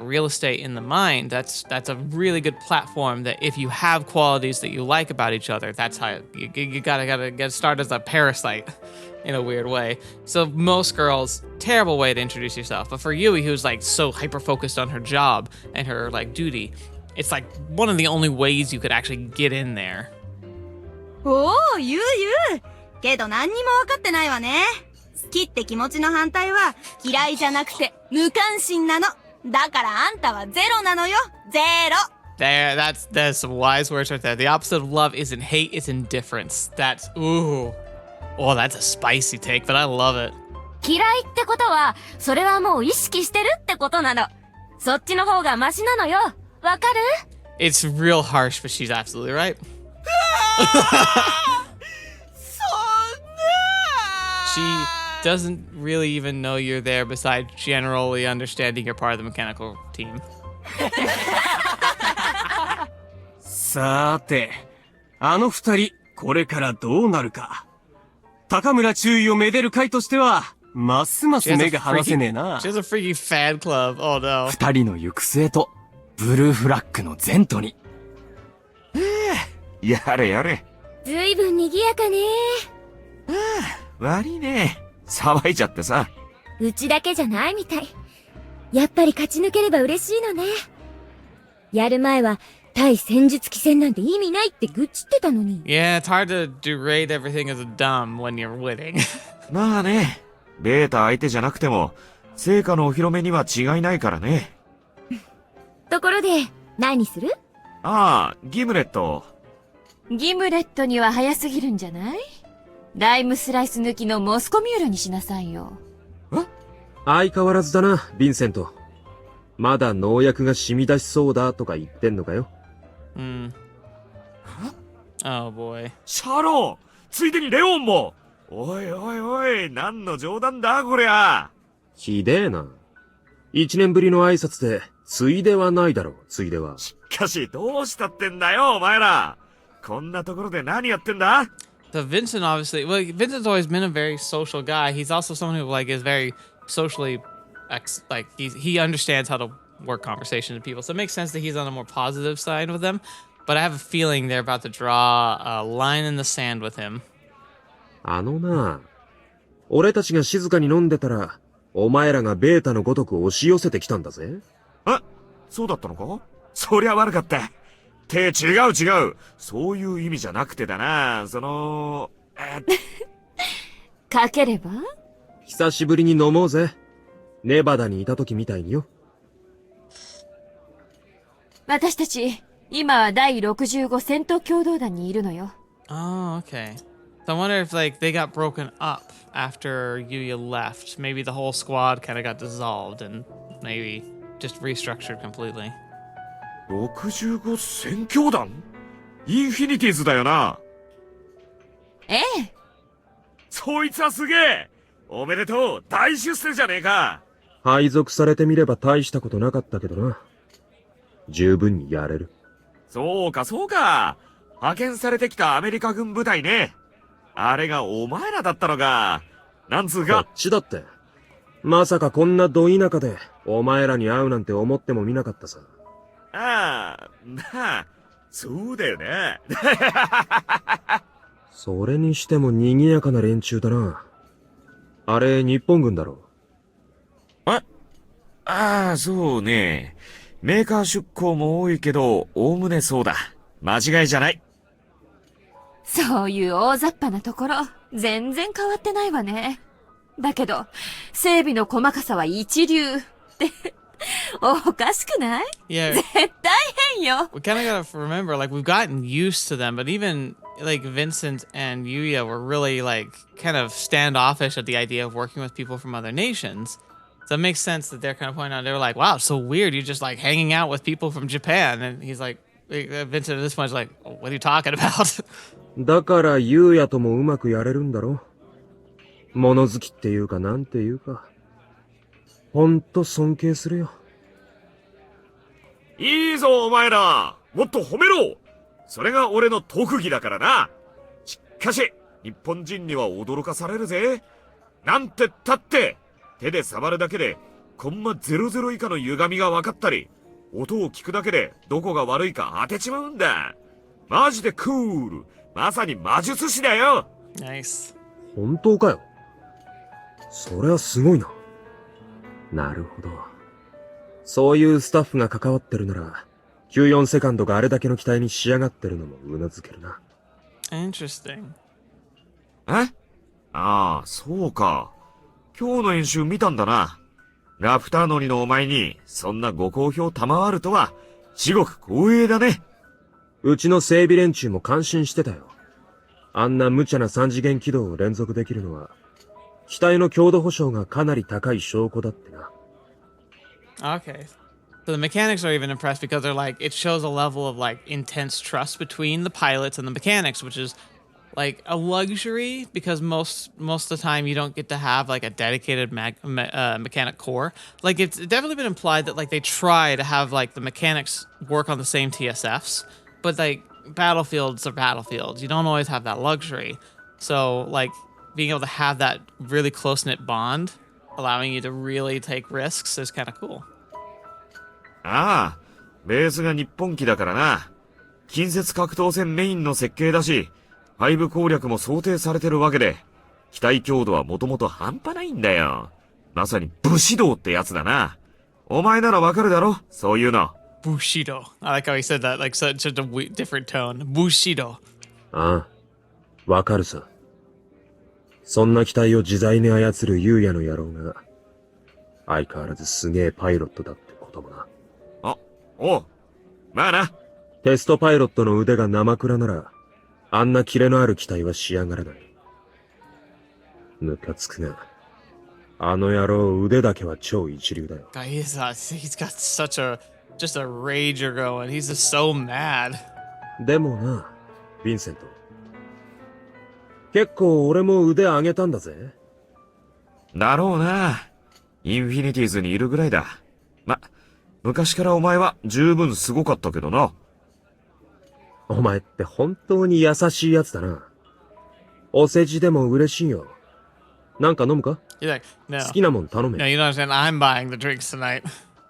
real estate in the mind, that's a really good platform that if you have qualities that you like about each other, that's how you gotta get started as a parasite. In a weird way. So most girls, terrible way to introduce yourself. But for Yui, who's like so hyper-focused on her job and her like duty, it's like one of the only ways you could actually get in there. おー、ゆう。けど何にも分かってないわね。好きって気持ちの反対は嫌いじゃなくて無関心なの。だからあんたはゼロなのよ。ゼロ。There, that's some wise words right there. The opposite of love isn't hate, it's indifference. That's ooh. Oh, that's a spicy take, but I love it. 嫌いってことは、それはもう意識してるってことなの。そっちの方がマシなのよ。わかる？ It's real harsh, but she's absolutely right. She doesn't really even know you're there besides generally understanding you're part of the mechanical team. さーて、あの二人、これからどうなるか。高村注意をめでる会としては、ますます目が離せねえな。She has a freaky fan club. Oh no. 二人の行く末と、ブルーフラッグの前途に。やれやれ。ずいぶん賑やかね。悪いね。騒いじゃってさ。うちだけじゃないみたい。やっぱり勝ち抜ければ嬉しいのね。やる前は、対戦術機戦なんて意味ないって愚痴ってたのに。Yeah, it's hard to derate everything as a dumb when you're winning. まあね。ベータ相手じゃなくても、成果のお披露目には違いないからね。ところで、何する？ああ、ギムレット。ギムレットには早すぎるんじゃない？ライムスライス抜きのモスコミュールにしなさいよ。相変わらずだな、ヴィンセント。まだ農薬が染み出しそうだとか言ってんのかよ。Oh boy. シャロン、ついでにレオンも。おいおいおい、何の冗談だこりゃ。ひでえな。一年ぶりの挨拶で、ついではないだろう、ついでは。しかし、どうしたってんだよ、お前ら。こんなところで何やってんだ？ So Vincent obviously, well, Vincent's always been a very social guy. He's also someone who like is very socially, like he understands how to work conversation with people. So it makes sense that he's on a more positive side with them. But I have a feeling they're about to draw a line in the sand with him. あのな、俺たちが静かに飲んでたら、お前らがベータのごとく押し寄せてきたんだぜ。あ、そうだったのか？そりゃ悪かった。って違う違う。そういう意味じゃなくてだな。かければ？久しぶりに飲もうぜ。ネバダにいた時みたいによ。私たち、今は第65戦闘共同団にいるのよ。Oh, okay. So I wonder if like they got broken up after Yuuya left. Maybe the whole squad kind of got dissolved and maybe just restructured completely. 65宣教団？インフィニティーズだよな。ええ。そいつはすげえ。おめでとう。大出世じゃねえか。配属されてみれば大したことなかったけどな。十分にやれる。そうかそうか。派遣されてきたアメリカ軍部隊ね。あれがお前らだったのか。なんつうか。こっちだって。まさかこんなど田舎でお前らに会うなんて思ってもみなかったさ。ああ、なあ、そうだよね。それにしても賑やかな連中だな。あれ、日本軍だろ。ああ、そうね。メーカー出向も多いけど、おおむねそうだ。間違いじゃない。そういう大雑把なところ、全然変わってないわね。だけど、整備の細かさは一流って、おかしくない？ Yeah. 絶対変よ。We kind of gotta remember, like we've gotten used to them, but even like Vincent and Yuuya were really like kind of standoffish at the idea of working with people from other nations. So it makes sense that they're kind of pointing out, they were like, wow, it's so weird. You're just like hanging out with people from Japan. And he's like, Vincent at this point is like, oh, what are you talking about? だからユウヤともうまくやれるんだろ。物好きっていうかなんていうか。ほんと尊敬するよ。いいぞお前ら。もっと褒めろ。それが俺の特技だからな。しかし、日本人には驚かされるぜ。なんてったって、手で触るだけで、コンマ00以下の歪みが分かったり、音を聞くだけでどこが悪いか当てちまうんだ。マジでクール。まさに魔術師だよ。Nice. 本当かよ。それはすごいな。なるほど。そういうスタッフが関わってるなら、94セカンドがあれだけの機体に仕上がってるのもうなずけるな。Interesting. ああ、そうか。今日の演習見たんだな。ラプター乗りのお前に、そんなご好評賜るとは、至極光栄だね。うちの整備連中も感心してたよ。あんな無茶な3次元軌道を連続できるのは、機体の強度保証がかなり高い証拠だってな。Okay. So the mechanics are even impressed because they're like, it shows a level of like intense trust between the pilots and the mechanics, which is like a luxury because most of the time you don't get to have like a dedicated mechanic core. Like it's definitely been implied that like they try to have like the mechanics work on the same TSFs, but like battlefields are battlefields. You don't always have that luxury. So like being able to have that really close-knit bond, allowing you to really take risks is kind of cool. ああ、ベースが日本機だからな。近接格闘戦メインの設計だし、背部攻略も想定されてるわけで、機体強度はもともと半端ないんだよ。まさに武士道ってやつだな。お前ならわかるだろ、そういうの。Bushido. I like how he said that, like such a different tone. Bushido. ああ、わかるさ。そんな機体を自在に操るユウヤの野郎が、相変わらずすげえパイロットだってこともな。おう、まあな。テストパイロットの腕が生倉なら、あんなキレのある機体は仕上がらない。ムカつくが、あの野郎腕だけは超一流だよ。He's got such just a rager going. He's just so mad. でもな、ヴィンセント。結構俺も腕上げたんだぜ。だろうな。インフィニティーズにいるぐらいだ。昔からお前は十分すごかったけどな。お前って本当に優しいやつだな。お世辞でも嬉しいよ。なんか飲むか？ He's like, no. 好きなもん頼め。No, you don't understand. I'm buying the drinks tonight.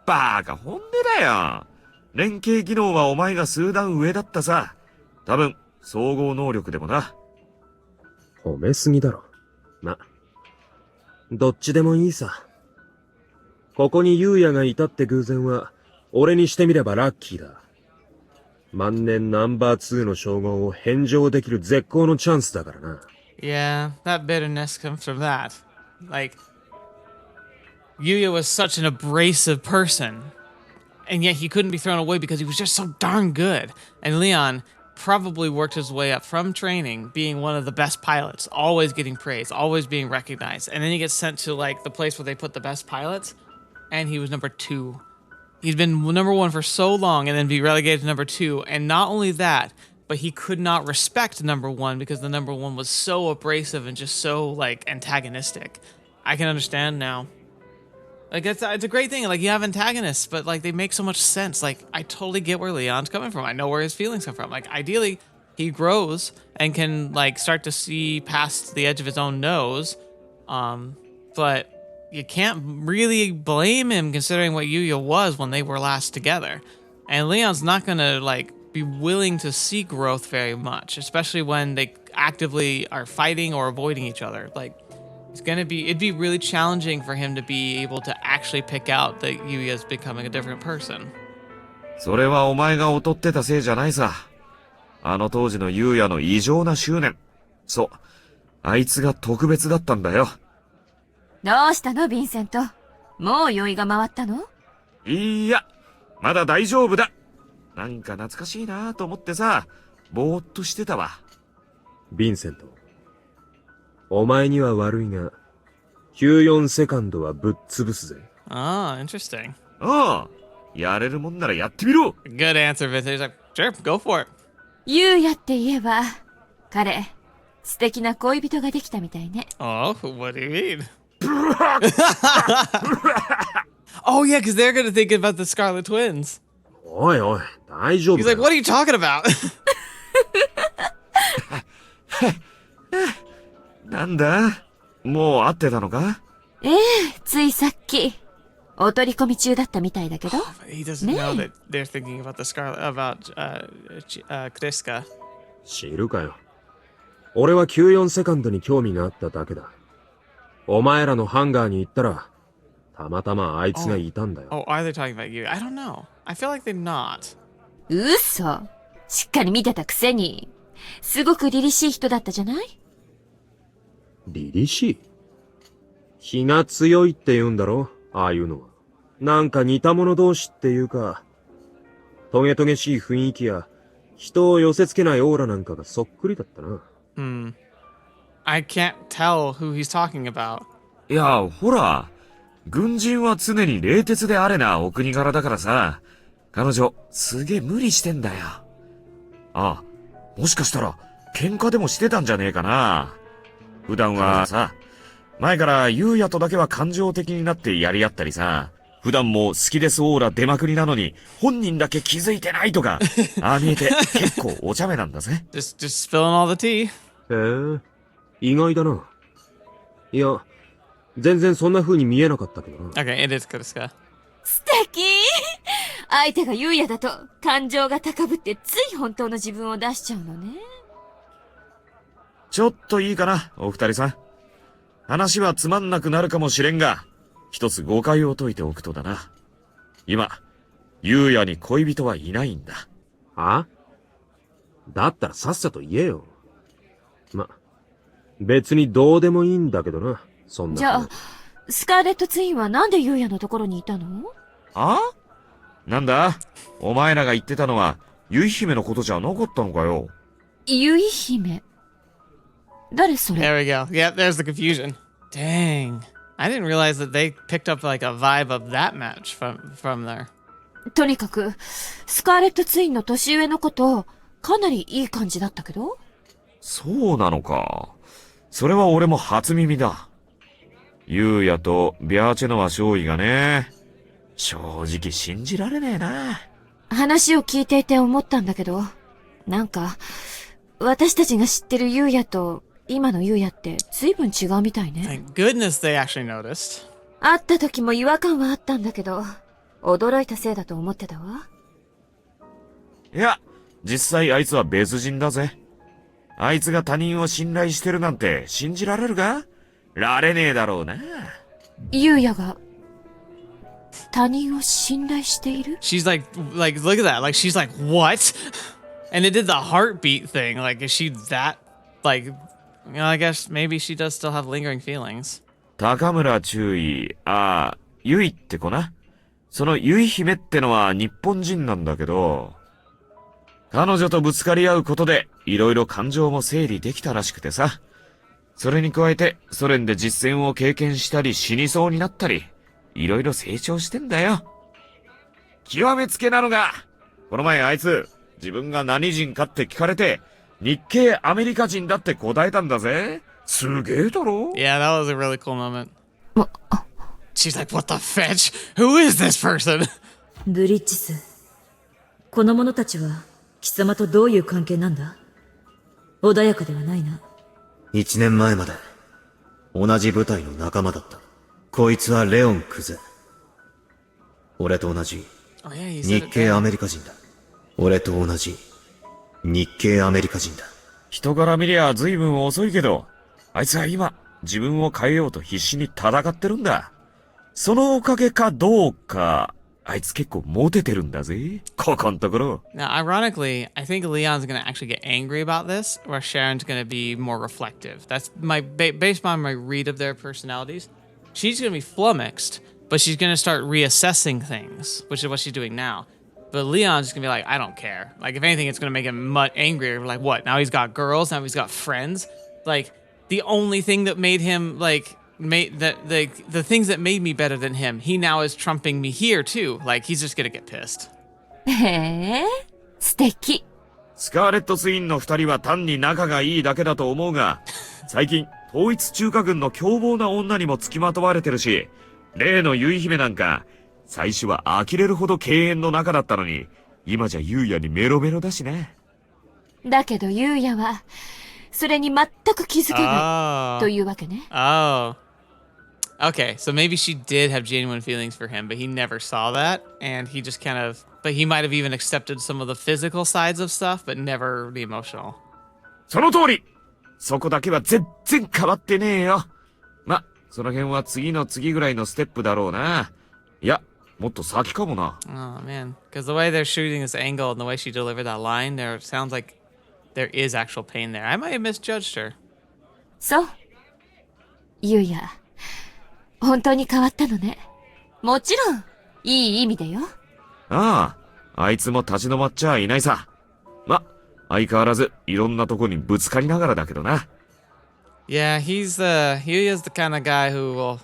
バーカ、本音だよ。連携技能はお前が数段上だったさ。多分、総合能力でもな。褒めすぎだろ。どっちでもいいさ。ここにユウヤがいたって偶然は、俺にしてみればラッキーだ。万年ナンバー2の称号を返上できる絶好のチャンスだからな。Yeah, that bitterness comes from that. Like, Yuuya was such an abrasive person, and yet he couldn't be thrown away because he was just so darn good. And Leon probably worked his way up from training, being one of the best pilots, always getting praise, always being recognized. And then he gets sent to like the place where they put the best pilots, and he was number 2. He'd been number 1 for so long and then be relegated to number 2. And not only that, but he could not respect number 1 because the number 1 was so abrasive and just so like antagonistic. I can understand now. Like it's a great thing. Like you have antagonists, but like they make so much sense. Like I totally get where Leon's coming from. I know where his feelings come from. Like ideally, he grows and can like start to see past the edge of his own nose. But you can't really blame him considering what Yuuya was when they were last together. And Leon's not gonna like be willing to see growth very much, especially when they actively are fighting or avoiding each other. Like it'd be really challenging for him to be able to actually pick out that Yuuya's becoming a different person. それはお前が劣ってたせいじゃないさ。あの当時のユウヤの異常な執念。そう。あいつが特別だったんだよ。どうしたの、ヴィンセント。もう酔いが回ったの？いや、まだ大丈夫だ。なんか懐かしいなと思ってさ、ぼーっとしてたわ。ヴィンセント。お前には悪いが、94セカンドはぶっ潰すぜ。Ah, interesting. ああ、やれるもんならやってみろ。Good answer, Vince. He's like, sure, go for it. ユウヤって言えば、彼、素敵な恋人ができたみたいね。Oh, what do you mean? Oh yeah, because they're gonna think about the Scarlet Twins. おいおい、大丈夫 He's like, what are you talking about? なんだ？もう会ってたのか？ええ、ついさっき、お取り込み中だったみたいだけど。He doesn't know that they're thinking about the Scarlet, about Kreska. 知るかよ。俺は94セカンドに興味があっただけだ。お前らのハンガーに行ったら、たまたまあいつがいたんだよ。Oh, are they talking about you? I don't know. I feel like they're not. 嘘。しっかり見てたくせに。すごく凛々しい人だったじゃない？凛々しい？気が強いって言うんだろ？ああいうのは。なんか似た者同士っていうか、トゲトゲしい雰囲気や、人を寄せ付けないオーラなんかがそっくりだったな。I can't tell who he's talking about. いや、ほら、軍人は常に冷徹であれなお国柄だからさ、彼女、すげえ無理してんだよ。ああ、もしかしたら、喧嘩でもしてたんじゃねえかな。普段はさ、前からユーヤとだけは感情的になってやり合ったりさ、普段も好きですオーラ出まくりなのに、本人だけ気づいてないとか、ああ見えて結構お茶目なんだぜ。Just spilling all the tea. へえ、意外だな。いや、全然そんな風に見えなかったけどな。Okay, it is good as 素敵相手が優也だと感情が高ぶってつい本当の自分を出しちゃうのね。ちょっといいかな、お二人さん。話はつまんなくなるかもしれんが、一つ誤解を解いておくとだな。今、ユーヤに恋人はいないんだ。は？だったらさっさと言えよ。別にどうでもいいんだけどな、そんな。じゃあ、スカーレットツインはなんで優也のところにいたの？あ？なんだ？お前らが言ってたのは、ゆい姫のことじゃなかったのかよ。ゆい姫？誰それ？ There we go. Yeah, there's the confusion. Dang. I didn't realize that they picked up like a vibe of that match from there. とにかく、スカーレットツインの年上の子と、かなりいい感じだったけど？そうなのか。それは俺も初耳だ。ユーヤとビャーチェノワ少尉がね、正直信じられねえな。話を聞いていて思ったんだけど、なんか、私たちが知ってるユーヤと、今のユーヤって随分違うみたいね。Thank goodness they actually noticed. 会った時も違和感はあったんだけど、驚いたせいだと思ってたわ。いや、実際あいつは別人だぜ。あいつが他人を信頼してるなんて信じられるか？られねえだろうな。ユーヤが、他人を信頼している？ She's like, look at that. Like, she's like, what? And it did the heartbeat thing. Like, is she that, like, you know, I guess maybe she does still have lingering feelings. 高村中尉、ゆいって子な。そのゆい姫ってのは日本人なんだけど、彼女とぶつかり合うことで、いろいろ感情も整理できたらしくてさ。それに加えて、ソ連で実戦を経験したり死にそうになったり、いろいろ成長してんだよ。極めつけなのが、この前あいつ、自分が何人かって聞かれて、日系アメリカ人だって答えたんだぜ。すげえだろ？ Yeah, that was a really cool moment. She's like, what the fetch? Who is this person? ブリッジス。この者たちは、貴様とどういう関係なんだ？穏やかではないな。1年前まで、同じ部隊の仲間だった。こいつはレオン・クゼ。俺と同じ、日系アメリカ人だ。俺と同じ、日系アメリカ人だ。人から見りゃ随分遅いけど、あいつは今、自分を変えようと必死に戦ってるんだ。そのおかげかどうか、あいつ結構モテてるんだぜ。ここんところ。Now, ironically, I think Leon's going to actually get angry about this, where Sharon's going to be more reflective. That's my, based on my read of their personalities. She's going to be flummoxed, but she's going to start reassessing things, which is what she's doing now. But Leon's just going to be like, I don't care. Like, if anything, it's going to make him much angrier. Like, what? Now he's got girls, now he's got friends. Like, the only thing that made him, like, the things that made me better than him, he now is trumping me here too. Like, he's just gonna get pissed. へえ、素敵。スカーレットツインの二人は単に仲がいいだけだと思うが、最近、統一中華軍の凶暴な女にも付きまとわれてるし、例の結姫なんか、最初は呆れるほど敬遠の仲だったのに、今じゃ優也にメロメロだしね。だけど優也は、それに全く気づかない、というわけね。Oh. Okay, so maybe she did have genuine feelings for him, but he never saw that, and he just kind of, but he might have even accepted some of the physical sides of stuff, but never the emotional. その通り！そこだけは全然変わってねえよ。ま、その辺は次の次ぐらいのステップだろうな。いや、もっと先かもな。Oh, man. Because the way they're shooting this angle and the way she delivered that line, there sounds like there is actual pain there. I might have misjudged her. そう。優也。本当に変わったのね。もちろん、いい意味でよ。ああ、あいつも立ち止まっちゃいないさ。ま、相変わらずいろんなとこにぶつかりながらだけどな。Yeah, he is the kind of guy who will,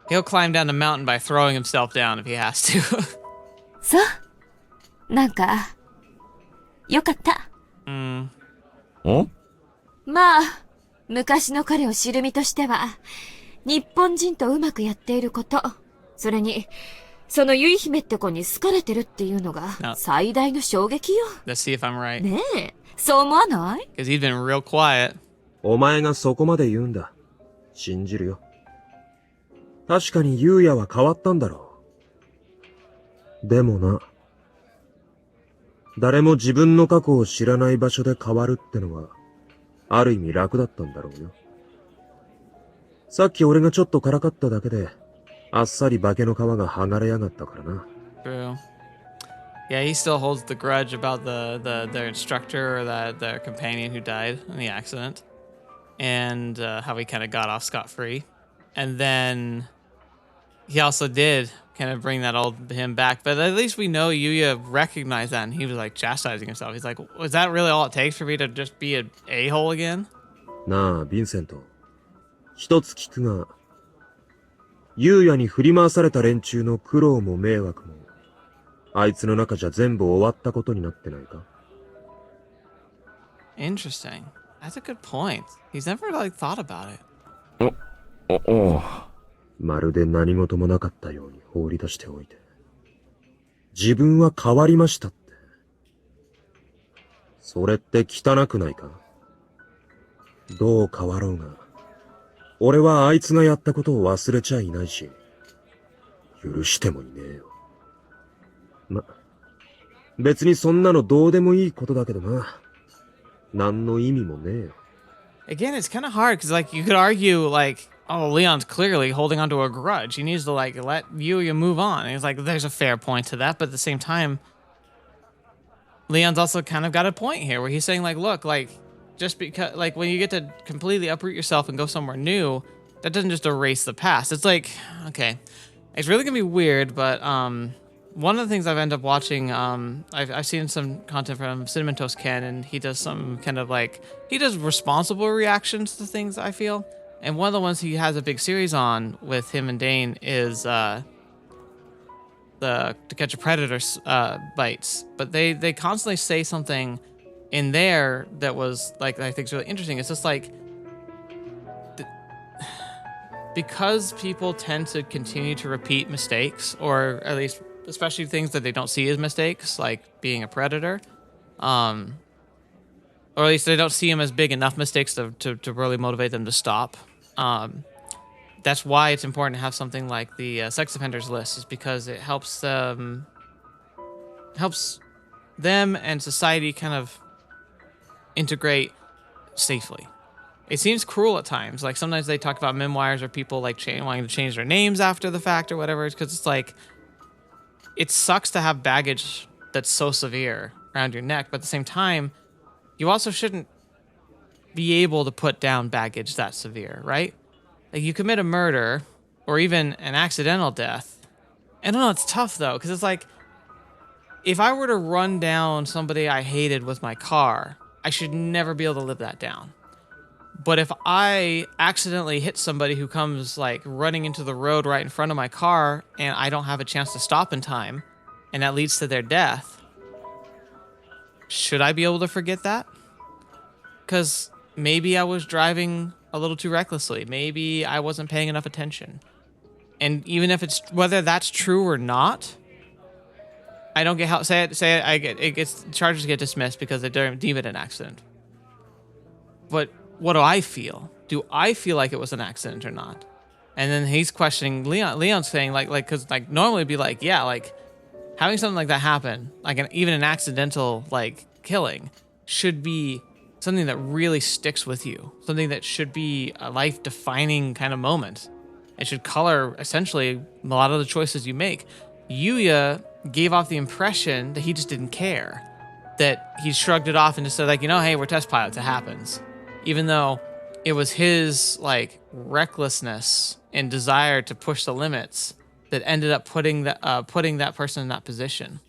he'll climb down the mountain by throwing himself down if he has to. そう。なんか、よかった。お？まあ、昔の彼を知る身としては、日本人とうまくやっていること、それに、そのゆい姫って子に好かれてるっていうのが最大の衝撃よ。Let's see if I'm right. ねえ、そう思わない？ Because he's been real quiet. お前がそこまで言うんだ。信じるよ。確かにユウヤは変わったんだろう。でもな。誰も自分の過去を知らない場所で変わるってのは、ある意味楽だったんだろうよ。さっき俺がちょっとからかっただけで、あっさり化けの皮が剥がれやがったからな。True. Yeah, he still holds the grudge about their instructor or their companion who died in the accident. And how he kind of got off scot-free. And then he also did kind of bring that old him back. But at least we know Yuuya recognized that and he was like chastising himself. He's like, was that really all it takes for me to just be an a-hole again? なあ、ヴィンセント。一つ聞くが、ユウヤに振り回された連中の苦労も迷惑も、あいつの中じゃ全部終わったことになってないか？ Interesting. That's a good point. He's never like thought about it. まるで何事もなかったように放り出しておいて。自分は変わりましたって。それって汚くないか？どう変わろうが、俺はあいつがやったことを忘れちゃいないし、許してもいねえよ。ま、別にそんなのどうでもいいことだけどな。何の意味もねえよ。Again, it's kind of hard because like you could argue like, oh, Leon's clearly holding onto a grudge. He needs to like let Yuuya move on. And it's like there's a fair point to that, but at the same time, Leon's also kind of got a point here where he's saying like, look, like just because like when you get to completely uproot yourself and go somewhere new, that doesn't just erase the past. It's like, okay, it's really gonna be weird, but one of the things I've ended up watching, I've seen some content from Cinnamon Toast Ken, and he does some kind of like, he does responsible reactions to things, I feel. And one of the ones he has a big series on with him and Dane is the To Catch a Predator bites. But they constantly say something in there that was like, I think is really interesting. It's just like, because people tend to continue to repeat mistakes, or at least especially things that they don't see as mistakes, like being a predator, or at least they don't see them as big enough mistakes to really motivate them to stop. That's why it's important to have something like the sex offenders list, is because it helps them and society kind of integrate safely. It seems cruel at times. Like sometimes they talk about memoirs or people like wanting to change their names after the fact or whatever, because it's like, it sucks to have baggage that's so severe around your neck, but at the same time, you also shouldn't be able to put down baggage that severe, right? Like you commit a murder or even an accidental death. I don't know, it's tough though, because it's like, if I were to run down somebody I hated with my car, I should never be able to live that down. But if I accidentally hit somebody who comes like running into the road right in front of my car and I don't have a chance to stop in time, and that leads to their death, should I be able to forget that? Because maybe I was driving a little too recklessly. Maybe I wasn't paying enough attention. And even if it's, whether that's true or not, I don't get how, charges get dismissed because they don't deem it an accident. But what do I feel? Do I feel like it was an accident or not? And then he's questioning Leon. Leon's saying because normally it'd be like, yeah, like having something like that happen, like even an accidental like killing, should be something that really sticks with you. Something that should be a life-defining kind of moment. It should color essentially a lot of the choices you make. Yuuya gave off the impression that he just didn't care, that he shrugged it off and just said like, hey, we're test pilots, it happens. Even though it was his like recklessness and desire to push the limits that ended up putting that person in that position.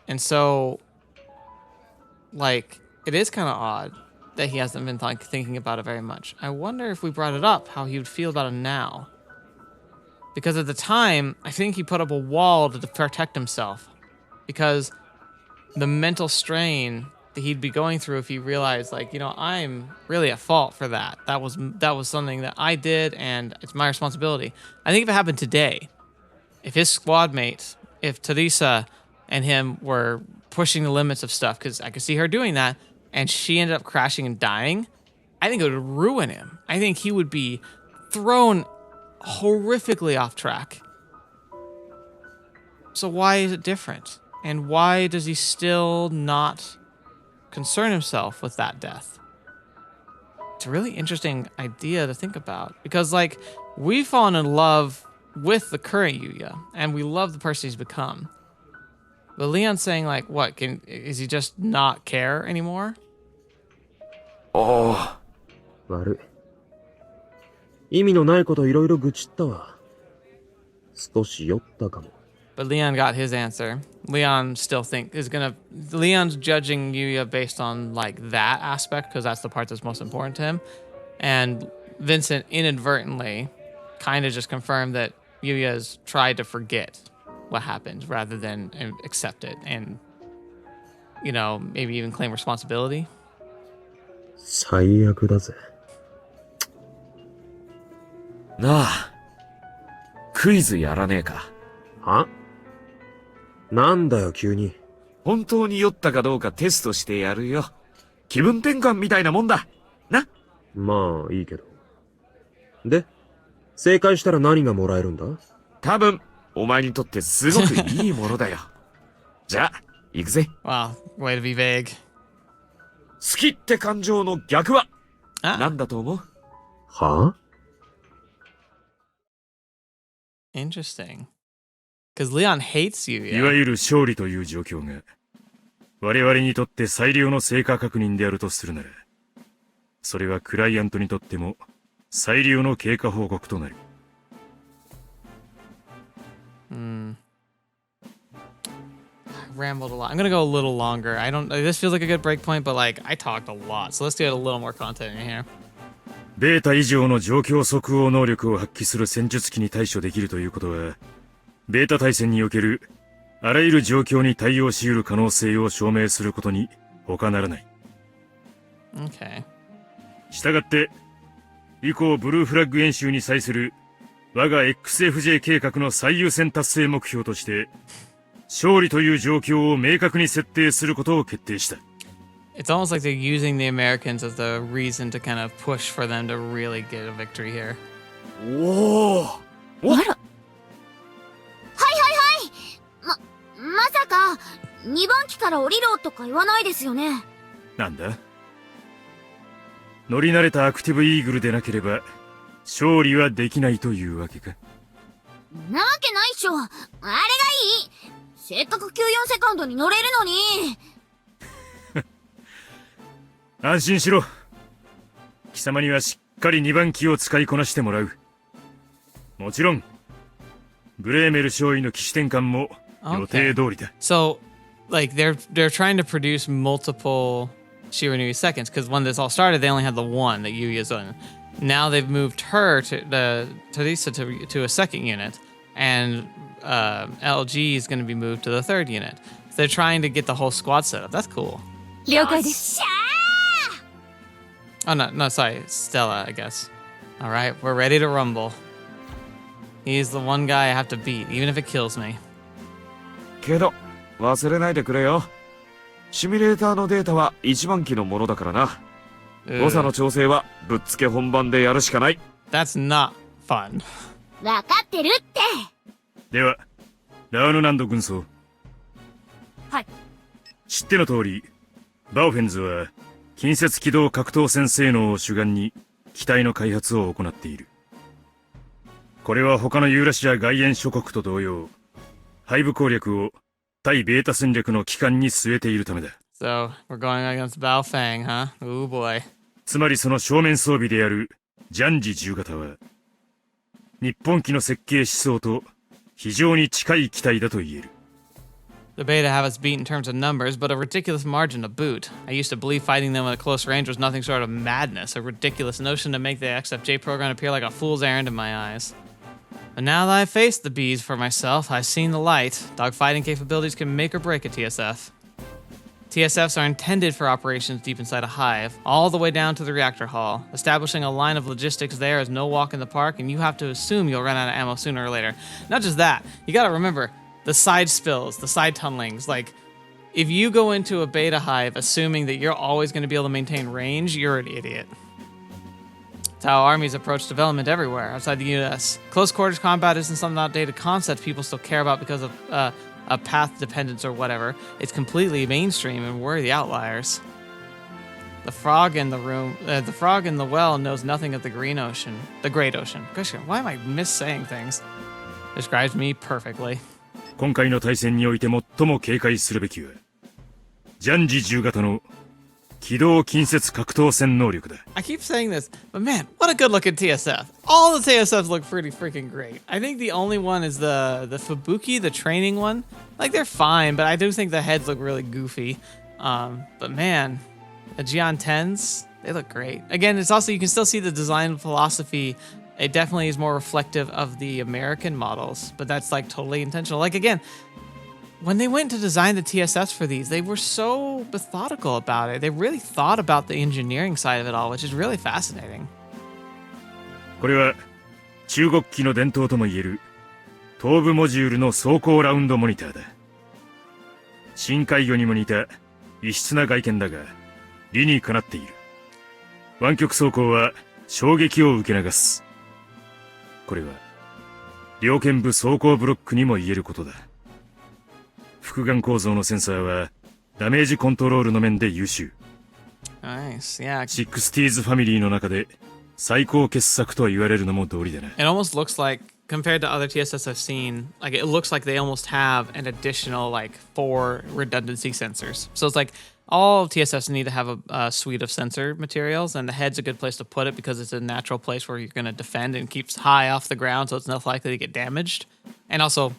And so, like, it is kind of odd that he hasn't been thinking about it very much. I wonder if we brought it up, how he would feel about it now. Because at the time, I think he put up a wall to protect himself. Because the mental strain that he'd be going through if he realized, like, you know, I'm really at fault for that. That was something that I did, and it's my responsibility. I think if it happened today, if his squad mates, if Teresa and him were pushing the limits of stuff, because I could see her doing that, and she ended up crashing and dying, I think it would ruin him. I think he would be thrown horrifically off track. So why is it different? And why does he still not concern himself with that death? It's a really interesting idea to think about, because, like, we've fallen in love with the current Yuuya, and we love the person he's become. But Leon's saying, like, what? Is he just not care anymore? Oh. 悪い。意味のないこといろいろ愚痴ったわ。少し酔ったかも。 But Leon got his answer. Leon still Leon's judging Yuuya based on, like, that aspect, because that's the part that's most important to him. And Vincent inadvertently kind of just confirmed that Yuuya's tried to forget what happened rather than accept it and, you know, maybe even claim responsibility. 最悪だぜ。なあ、クイズやらねえか。は？なんだよ急に。本当に酔ったかどうかテストしてやるよ。気分転換みたいなもんだ。な？まあいいけど。で、正解したら何がもらえるんだ？多分、お前にとってすごくいいものだよ。じゃあ、行くぜ。Wow, way to be vague. 好きって感情の逆は何だと思う？は？ Interesting. Because Leon hates Yuuya. いわゆる勝利という状況が、我々にとって最良の成果確認であるとするなら、それはクライアントにとっても最良の経過報告となる。I rambled a lot. I'm gonna go a little longer. This feels like a good break point, but, like, I talked a lot. So let's get a little more content in here. ベータ以上の状況即応能力を発揮する戦術機に対処できるということは、ベータ対戦におけるあらゆる状況に対応し得る可能性を証明することに他ならない。Okay. したがって、以降ブルーフラッグ演習に際する我が XFJ 計画の最優先達成目標として、勝利という状況を明確に設定することを決定した。It's almost like they're using the Americans as the reason to kind of push for them to really get a victory here. おお。あら。はいはいはい。まさか、2番機から降りろとか言わないですよね。なんだ？乗り慣れたアクティブイーグルでなければ、勝利はできないというわけか。なわけないっしょ。あれがいい。せっかく94セカンドに乗れるのに。安心しろ。貴様にはしっかり2番機を使いこなしてもらう。もちろん、ブレーメル少尉の機種転換も予定通りだ。So, like, they're trying to produce multiple Shiranui seconds, because when this all started, they only had the one that Yuuya's in. Now they've moved her to Teresa to a second unit, and LG is going to be moved to the third unit. So they're trying to get the whole squad set up. That's cool. 了解です。Oh, no, sorry. Stella, I guess. All right, we're ready to rumble. He's the one guy I have to beat, even if it kills me. けど、忘れないでくれよ。シミュレーターのデータは1番機のものだからな。誤差の調整はぶっつけ本番でやるしかない。That's not fun. わかってるって。では、ラーノナンド軍曹。はい。知っての通り、バオフェンズは、近接機動格闘戦性能を主眼に、機体の開発を行っている。これは他のユーラシア外縁諸国と同様、背部攻略を対ベータ戦略の機関に据えているためだ。So, we're going against Bao Feng, huh? Ooh boy. つまりその正面装備であるジャンジ10型は、日本機の設計思想と非常に近い機体だと言える。The beta have us beat in terms of numbers, but a ridiculous margin to boot. I used to believe fighting them at a close range was nothing short of madness, a ridiculous notion to make the XFJ program appear like a fool's errand in my eyes. But now that I've faced the bees for myself, I've seen the light. Dogfighting capabilities can make or break a TSF. TSFs are intended for operations deep inside a hive, all the way down to the reactor hall. Establishing a line of logistics there is no walk in the park, and you have to assume you'll run out of ammo sooner or later. Not just that, you gotta remember, the side spills, the side tunnelings, like, if you go into a beta hive assuming that you're always going to be able to maintain range, you're an idiot. It's how armies approach development everywhere outside the US. Close quarters combat isn't some outdated concept people still care about because of a path dependence or whatever. It's completely mainstream and we're the outliers. The frog in the well knows nothing of the green ocean. The great ocean. Gosh, why am I missaying things? Describes me perfectly. 今回の対戦において最も警戒するべきは、ジャンジ10型の機動近接格闘戦能力だ。I keep saying this, but man, what a good looking TSF. All the TSFs look pretty freaking great. I think the only one is the Fubuki, the training one. Like, they're fine, but I do think the heads look really goofy. But man, the Gion 10s, they look great. Again, it's also, you can still see the design philosophy. It definitely is more reflective of the American models, but that's like totally intentional. Like, again, when they went to design the TSS for these, they were so methodical about it. They really thought about the engineering side of it all, which is really fascinating. これは中国機の伝統ともいえる頭部モジュールの走行ラウンドモニターだ。深海魚にも似た異質な外見だが、理にかなっている。湾曲走行は衝撃を受け流す。これは両肩部走行ブロックにも言えることだ。複眼構造のセンサーはダメージコントロールの面で優秀。Nice, yeah. 60s ファミリーの中で最高傑作と言われるのも道理だな。It almost looks like, compared to other TSS I've seen, like it looks like they almost have an additional like 4 redundancy sensors. So it's like all TSS need to have a suite of sensor materials, and the head's a good place to put it because it's a natural place where you're going to defend and keeps high off the ground, so it's not likely to get damaged, and also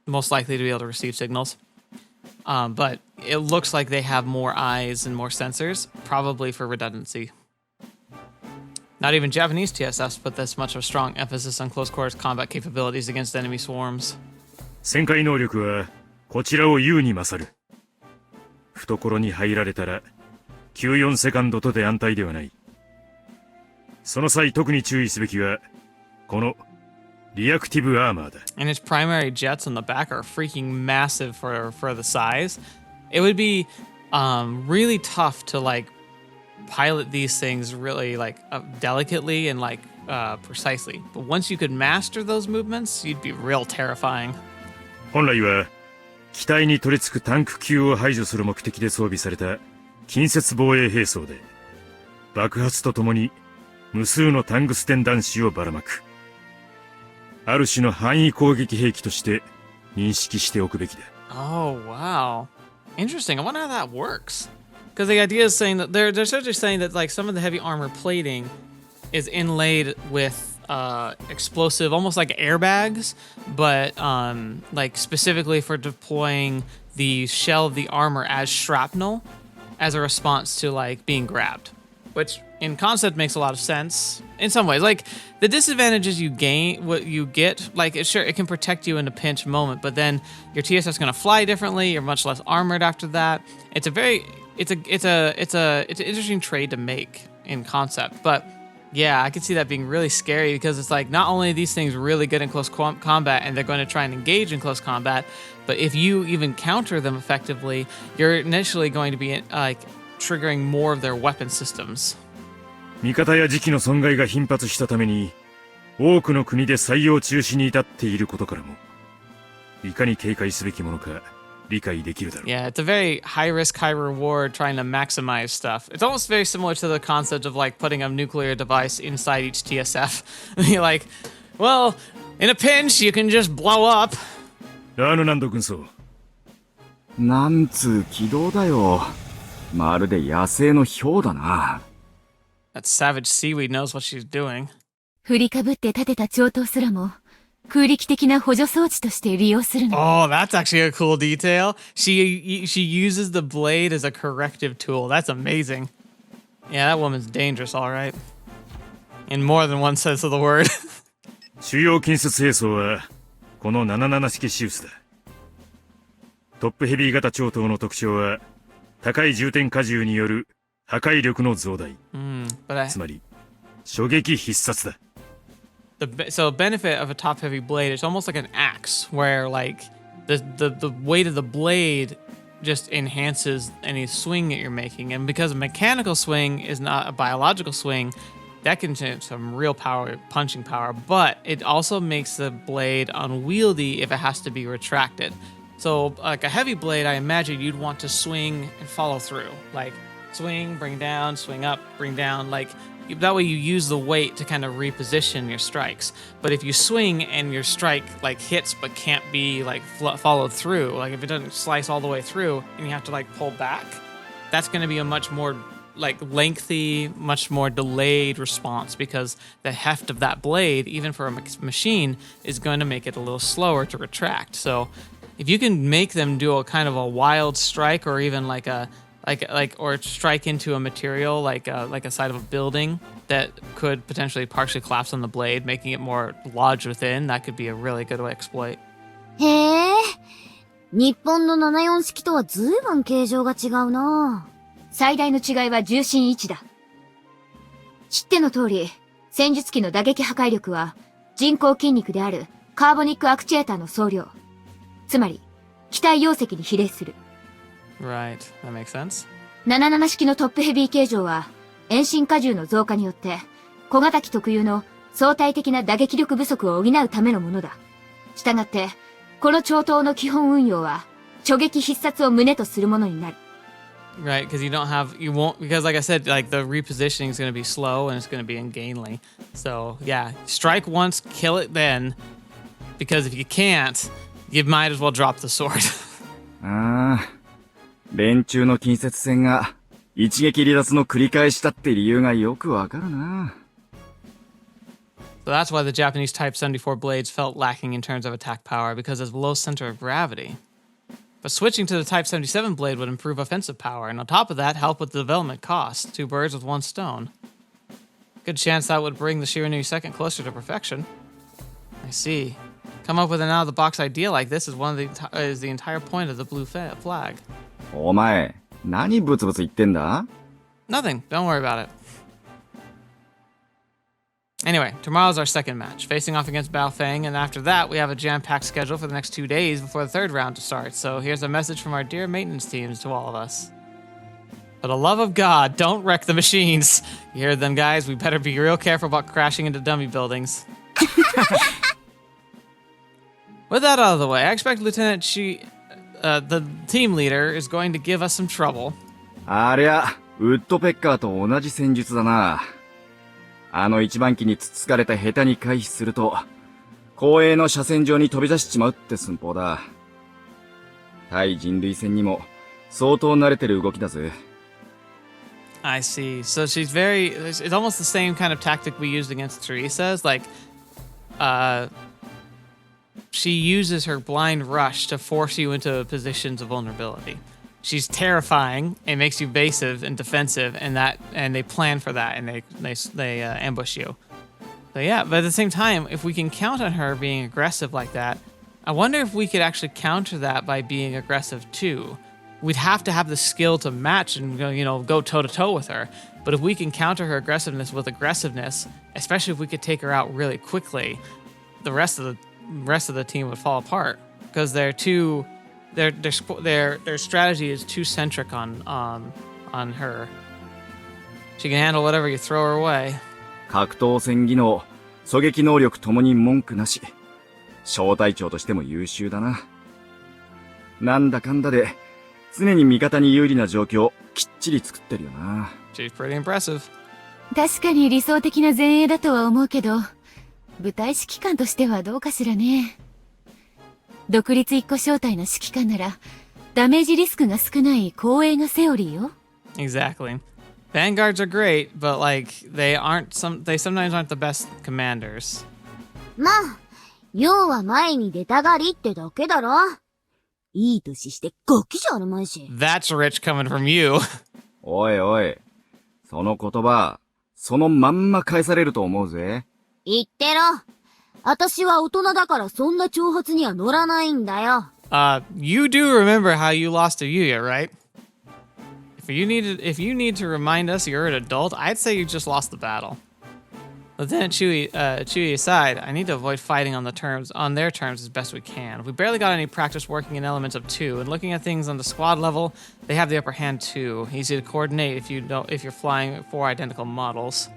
most likely to be able to receive signals. But it looks like they have more eyes and more sensors, probably for redundancy. Not even Japanese TSS put this much of a strong emphasis on close quarters combat capabilities against enemy swarms. 旋回能力はこちらを優に勝る。懐に入られたら94セカンドとて安泰ではない。その際特に注意すべきはこのリアクティブアーマーだ。And its primary jets on the back are freaking massive for the size. It would be really tough to like pilot these things really like delicately and like precisely. But once you could master those movements, you'd be real terrifying. 本来は機体に取り付くタンク級を排除する目的で装備された近接防衛兵装で、爆発とともに無数のタングステン弾子をばらまく。ある種の範囲攻撃兵器として認識しておくべきだ。Oh, wow. Interesting. I wonder how that works. Because the idea is saying that they're essentially saying that like some of the heavy armor plating is inlaid with explosive, almost like airbags, but like specifically for deploying the shell of the armor as shrapnel as a response to like being grabbed, which in concept makes a lot of sense in some ways. Like the disadvantages you gain, what you get, like it can protect you in a pinch moment, but then your TSS is going to fly differently. You're much less armored after that. It's an interesting trade to make in concept, but yeah, I can see that being really scary because it's like not only are these things really good in close combat and they're going to try and engage in close combat, but if you even counter them effectively, you're initially going to be like triggering more of their weapon systems. 味方や時期の損害が頻発したために多くの国で採用中止に至っていることからもいかに警戒すべきものか理解できるだろう。 Yeah, it's a very high risk, high reward trying to maximize stuff. It's almost very similar to the concept of like putting a nuclear device inside each TSF. You're like, well, in a pinch, you can just blow up. 南道軍曹。なんつう軌道だよ。まるで野生の豹だな。That savage seaweed knows what she's doing. 振りかぶって立てた長刀すらも、空力的な補助装置として利用するの。Oh, that's actually a cool detail. She uses the blade as a corrective tool. That's amazing. Yeah, that woman's dangerous, all right. In more than one sense of the word. 主要近接兵装はこの77式シウスだ。トップヘビー型超刀の特徴は高い重点荷重による破壊力の増大。つまり衝撃必殺だ。So benefit of a top heavy blade, it's almost like an axe where like the weight of the blade just enhances any swing that you're making. And because a mechanical swing is not a biological swing, that can have some real power, punching power, but it also makes the blade unwieldy if it has to be retracted. So like a heavy blade, I imagine you'd want to swing and follow through. Like swing, bring down, swing up, bring down, like that way you use the weight to kind of reposition your strikes. But if you swing and your strike like hits but can't be like followed through, like if it doesn't slice all the way through and you have to like pull back, that's going to be a much more like lengthy, much more delayed response because the heft of that blade, even for a machine, is going to make it a little slower to retract. So if you can make them do a kind of a wild strike or even like a or strike into a material like a side of a building that could potentially partially collapse on the blade, making it more lodged within, that could be a really good exploit. へえ、日本の74式とは随分形状が違うな。最大の違いは重心位置だ。知っての通り、戦術機の打撃破壊力は人工筋肉であるカーボニックアクチュエーターの総量。つまり、機体容積に比例する。Right, that makes sense. 77式のトップヘビー形状は、遠心荷重の増加によって、小型機特有の相対的な打撃力不足を補うためのものだ。したがって、この超刀の基本運用は、初撃必殺を旨とするものになる。Right, because because like I said, like the repositioning is going to be slow and it's going to be ungainly. So yeah, strike once, kill it then, because if you can't, you might as well drop the sword. ああ。連中の近接戦が一撃離脱の繰り返しだって理由がよくわかるな。So that's why the Japanese Type 74 blades felt lacking in terms of attack power because of low center of gravity. But switching to the Type 77 blade would improve offensive power, and on top of that, help with the development costs. 2 birds with 1 stone. Good chance that would bring the Shiranui second closer to perfection. I see. Come up with an out-of-the-box idea like this is the entire point of the blue flag. お前、何ブツブツ言ってんだ? Nothing. Don't worry about it. Anyway, tomorrow's our second match, facing off against Bao Feng, and after that, we have a jam-packed schedule for the next 2 days before the third round to start. So here's a message from our dear maintenance teams to all of us. For the love of God, don't wreck the machines. You heard them, guys. We better be real careful about crashing into dummy buildings. With that out of the way, I expect Lieutenant the team leader is going to give us some trouble. ありゃ、ウッドペッカーと同じ戦術だな。あの一番機につつかれた下手に回避すると、後衛の車線上に飛び出しちまうって寸法だ。対人類戦にも相当慣れてる動きだぜ。I see. So it's almost the same kind of tactic we used against Teresa's, like, she uses her blind rush to force you into positions of vulnerability. She's terrifying. It makes you evasive and defensive, and they plan for that, and they ambush you. So yeah, but at the same time, if we can count on her being aggressive like that, I wonder if we could actually counter that by being aggressive too. We'd have to have the skill to match and go toe to toe with her. But if we can counter her aggressiveness with aggressiveness, especially if we could take her out really quickly, the rest of the team would fall apart because their strategy is too centric on her. She can handle whatever you throw her away. 格闘戦技能、狙撃能力ともに文句なし。小隊長としても優秀だな。なんだかんだで、常に味方に有利な状況をきっちり作ってるよな。She's pretty impressive. 確かに理想的な前衛だとは思うけど、部隊指揮官としてはどうかしらね。独立一個小隊の指揮官なら、ダメージリスクが少ない後衛がセオリーよ。Exactly. Vanguards are great, but they sometimes aren't the best commanders. まあ、要は前に出たがりってだけだろ。いい年してガキじゃあるまいし。That's rich coming from you. おいおい。その言葉、そのまんま返されると思うぜ。言ってろ。私は大人だからそんな挑発には乗らないんだよ。You do remember how you lost to Yuuya, right? If you need to remind us you're an adult, I'd say you just lost the battle. Lieutenant Chewie aside, I need to avoid fighting on their terms as best we can. We barely got any practice working in elements of 2, and looking at things on the squad level, they have the upper hand too. Easy to coordinate if you're flying 4 identical models.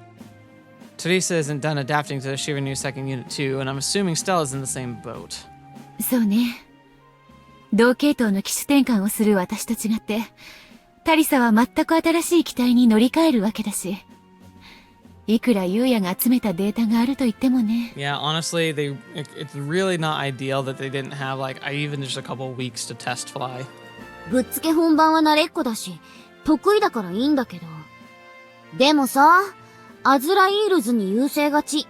Teresa isn't done adapting to the Shiva New second unit too, and I'm assuming Stella's in the same boat. そうね。同系統の機種転換をする私と違って、タリサは全く新しい機体に乗り換えるわけだし。いくらユウヤが集めたデータがあると言ってもね。Yeah, honestly, it's really not ideal that they didn't have like even just a couple weeks to test fly. ぶっつけ本番は慣れっこだし、得意だからいいんだけど。でもさ、アズライールズに優勢勝ち、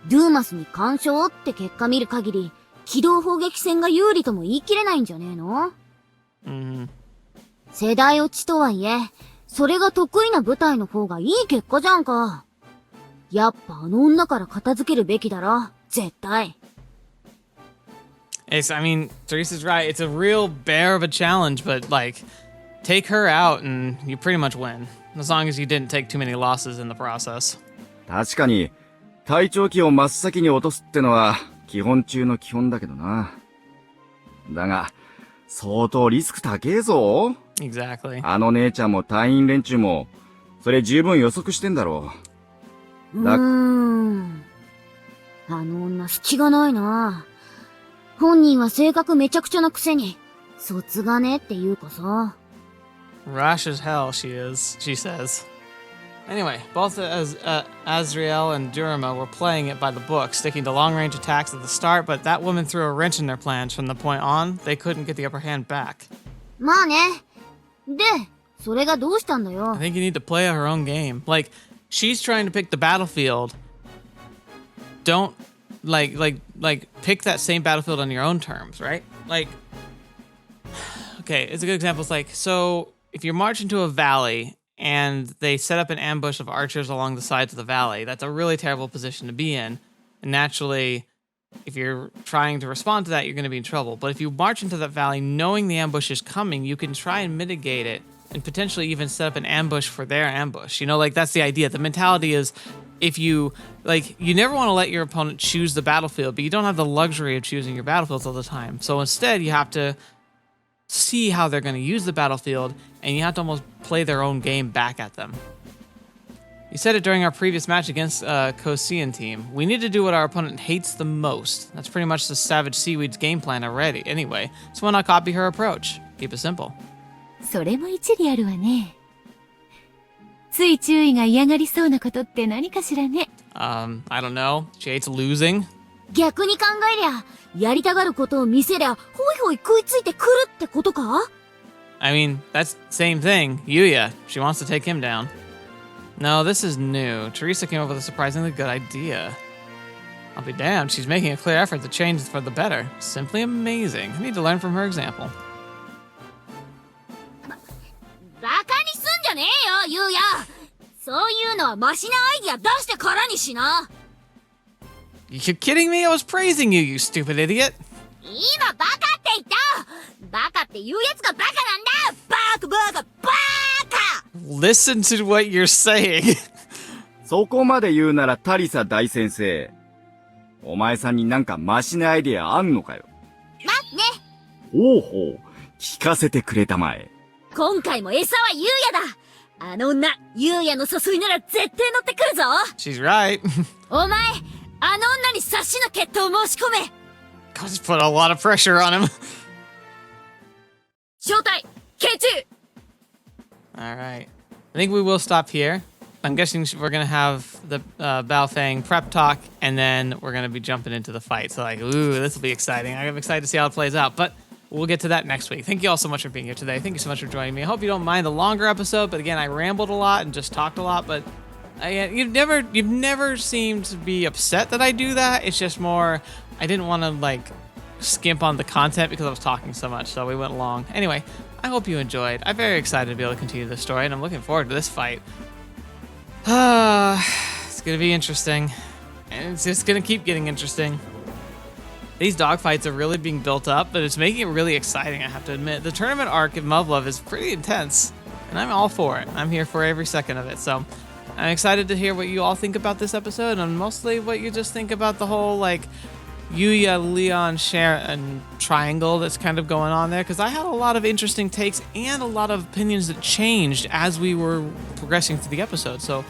ドゥーマスに干渉って結果見る限り、機動砲撃戦が有利とも言い切れないんじゃねえの？世代落ちとはいえ、それが得意な部隊の方がいい結果じゃんか。やっぱあの女から片付けるべきだろ、絶対。I mean, Teresa's right. It's a real bear of a challenge, but like, take her out and you pretty much win. As long as you didn't take too many losses in the process. 確かに、隊長機を真っ先に落とすってのは、基本中の基本だけどな。だが、相当リスク高えぞ。Exactly. あの姉ちゃんも隊員連中も、それ十分予測してんだろう。あの女隙がないな。本人は性格めちゃくちゃなくせに、卒がねっていうかさ。Rash as hell she says. Anyway, both Azrael and Durama were playing it by the book, sticking to long-range attacks at the start, but that woman threw a wrench in their plans from the point on. They couldn't get the upper hand back. まあね。で、それがどうしたんだよ。I think you need to play her own game. Like, she's trying to pick the battlefield. Don't, pick that same battlefield on your own terms, right? Like, okay, it's a good example. It's like, so if you're marching to a valley and they set up an ambush of archers along the sides of the valley, that's a really terrible position to be in. And naturally, if you're trying to respond to that, you're going to be in trouble. But if you march into that valley knowing the ambush is coming, you can try and mitigate it and potentially even set up an ambush for their ambush. You know, like, that's the idea. The mentality is, if you, you never want to let your opponent choose the battlefield, but you don't have the luxury of choosing your battlefields all the time. So instead, you have to see how they're going to use the battlefield, and you have to almost play their own game back at them. You said it during our previous match against Kosian team. We need to do what our opponent hates the most. That's pretty much the Savage Seaweed's game plan already. Anyway, so why not copy her approach? Keep it simple. それも一理あるわね。つい注意が嫌がりそうなことって何かしらね。I don't know. She hates losing. 逆に考えりゃ、やりたがることを見せりゃ、ほいほい食いついてくるってことか？ I mean, that's the same thing. Yuuya. She wants to take him down. No, this is new. Teresa came up with a surprisingly good idea. I'll be damned. She's making a clear effort to change for the better. Simply amazing. I need to learn from her example. バカにすんじゃねえよ、ユウヤ。そういうのはマシなアイディア出してからにしな。You kidding me? I was praising you, you stupid idiot. 今バカって言った。バカって言うやつがバカなんだ。バカバカバカ。Listen to what you're saying. そこまで言うならタリサ大先生。お前さんになんかマシなアイデアあんのかよ。まっね。ほうほう。聞かせてくれたまえ。今回も餌はユウヤだ。あの女、ユウヤの誘いなら絶対乗ってくるぞ。She's right. お前、あの女に察しの決闘を申し込め。Just put a lot of pressure on him. 正体、K2! Alright. I think we will stop here. I'm guessing we're going to have the Bao Feng prep talk, and then we're going to be jumping into the fight. So, ooh, this will be exciting. I'm excited to see how it plays out. But we'll get to that next week. Thank you all so much for being here today. Thank you so much for joining me. I hope you don't mind the longer episode, but again, I rambled a lot and just talked a lot, but you've never seemed to be upset that I do that. It's just more, I didn't want to like skimp on the content because I was talking so much, so we went long. Anyway, I hope you enjoyed. I'm very excited to be able to continue this story, and I'm looking forward to this fight. It's gonna be interesting, and it's just gonna keep getting interesting. These dogfights are really being built up, but it's making it really exciting, I have to admit. The tournament arc in Muv-Luv is pretty intense, and I'm all for it. I'm here for every second of it, so I'm excited to hear what you all think about this episode, and mostly what you just think about the whole, like, Yuuya, Leon, Sharon triangle that's kind of going on there, because I had a lot of interesting takes and a lot of opinions that changed as we were progressing through the episode. So,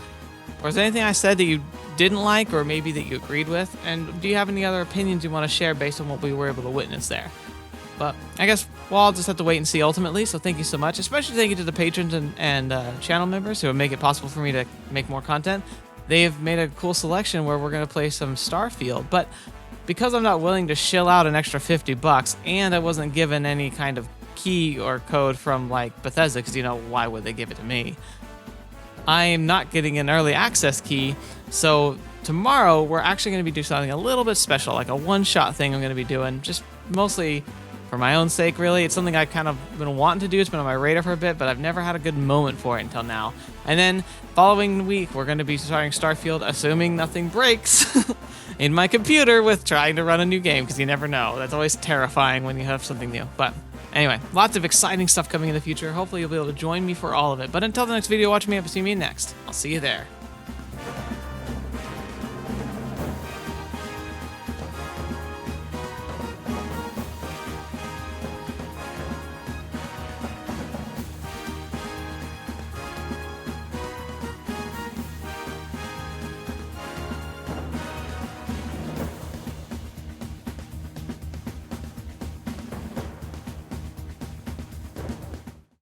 was there anything I said that you didn't like, or maybe that you agreed with? And do you have any other opinions you want to share based on what we were able to witness there? But I guess we'll all just have to wait and see ultimately, so thank you so much. Especially thank you to the patrons and channel members who make it possible for me to make more content. They've made a cool selection where we're going to play some Starfield, but because I'm not willing to shill out an extra $50 and I wasn't given any kind of key or code from like Bethesda, because why would they give it to me? I am not getting an early access key, so tomorrow we're actually going to be doing something a little bit special, like a one-shot thing I'm going to be doing, just mostly for my own sake, really. It's something I've kind of been wanting to do. It's been on my radar for a bit, but I've never had a good moment for it until now. And then following week, we're going to be starting Starfield, assuming nothing breaks in my computer with trying to run a new game, because you never know. That's always terrifying when you have something new. But anyway, lots of exciting stuff coming in the future. Hopefully you'll be able to join me for all of it. But until the next video, watch me up and see me next. I'll see you there.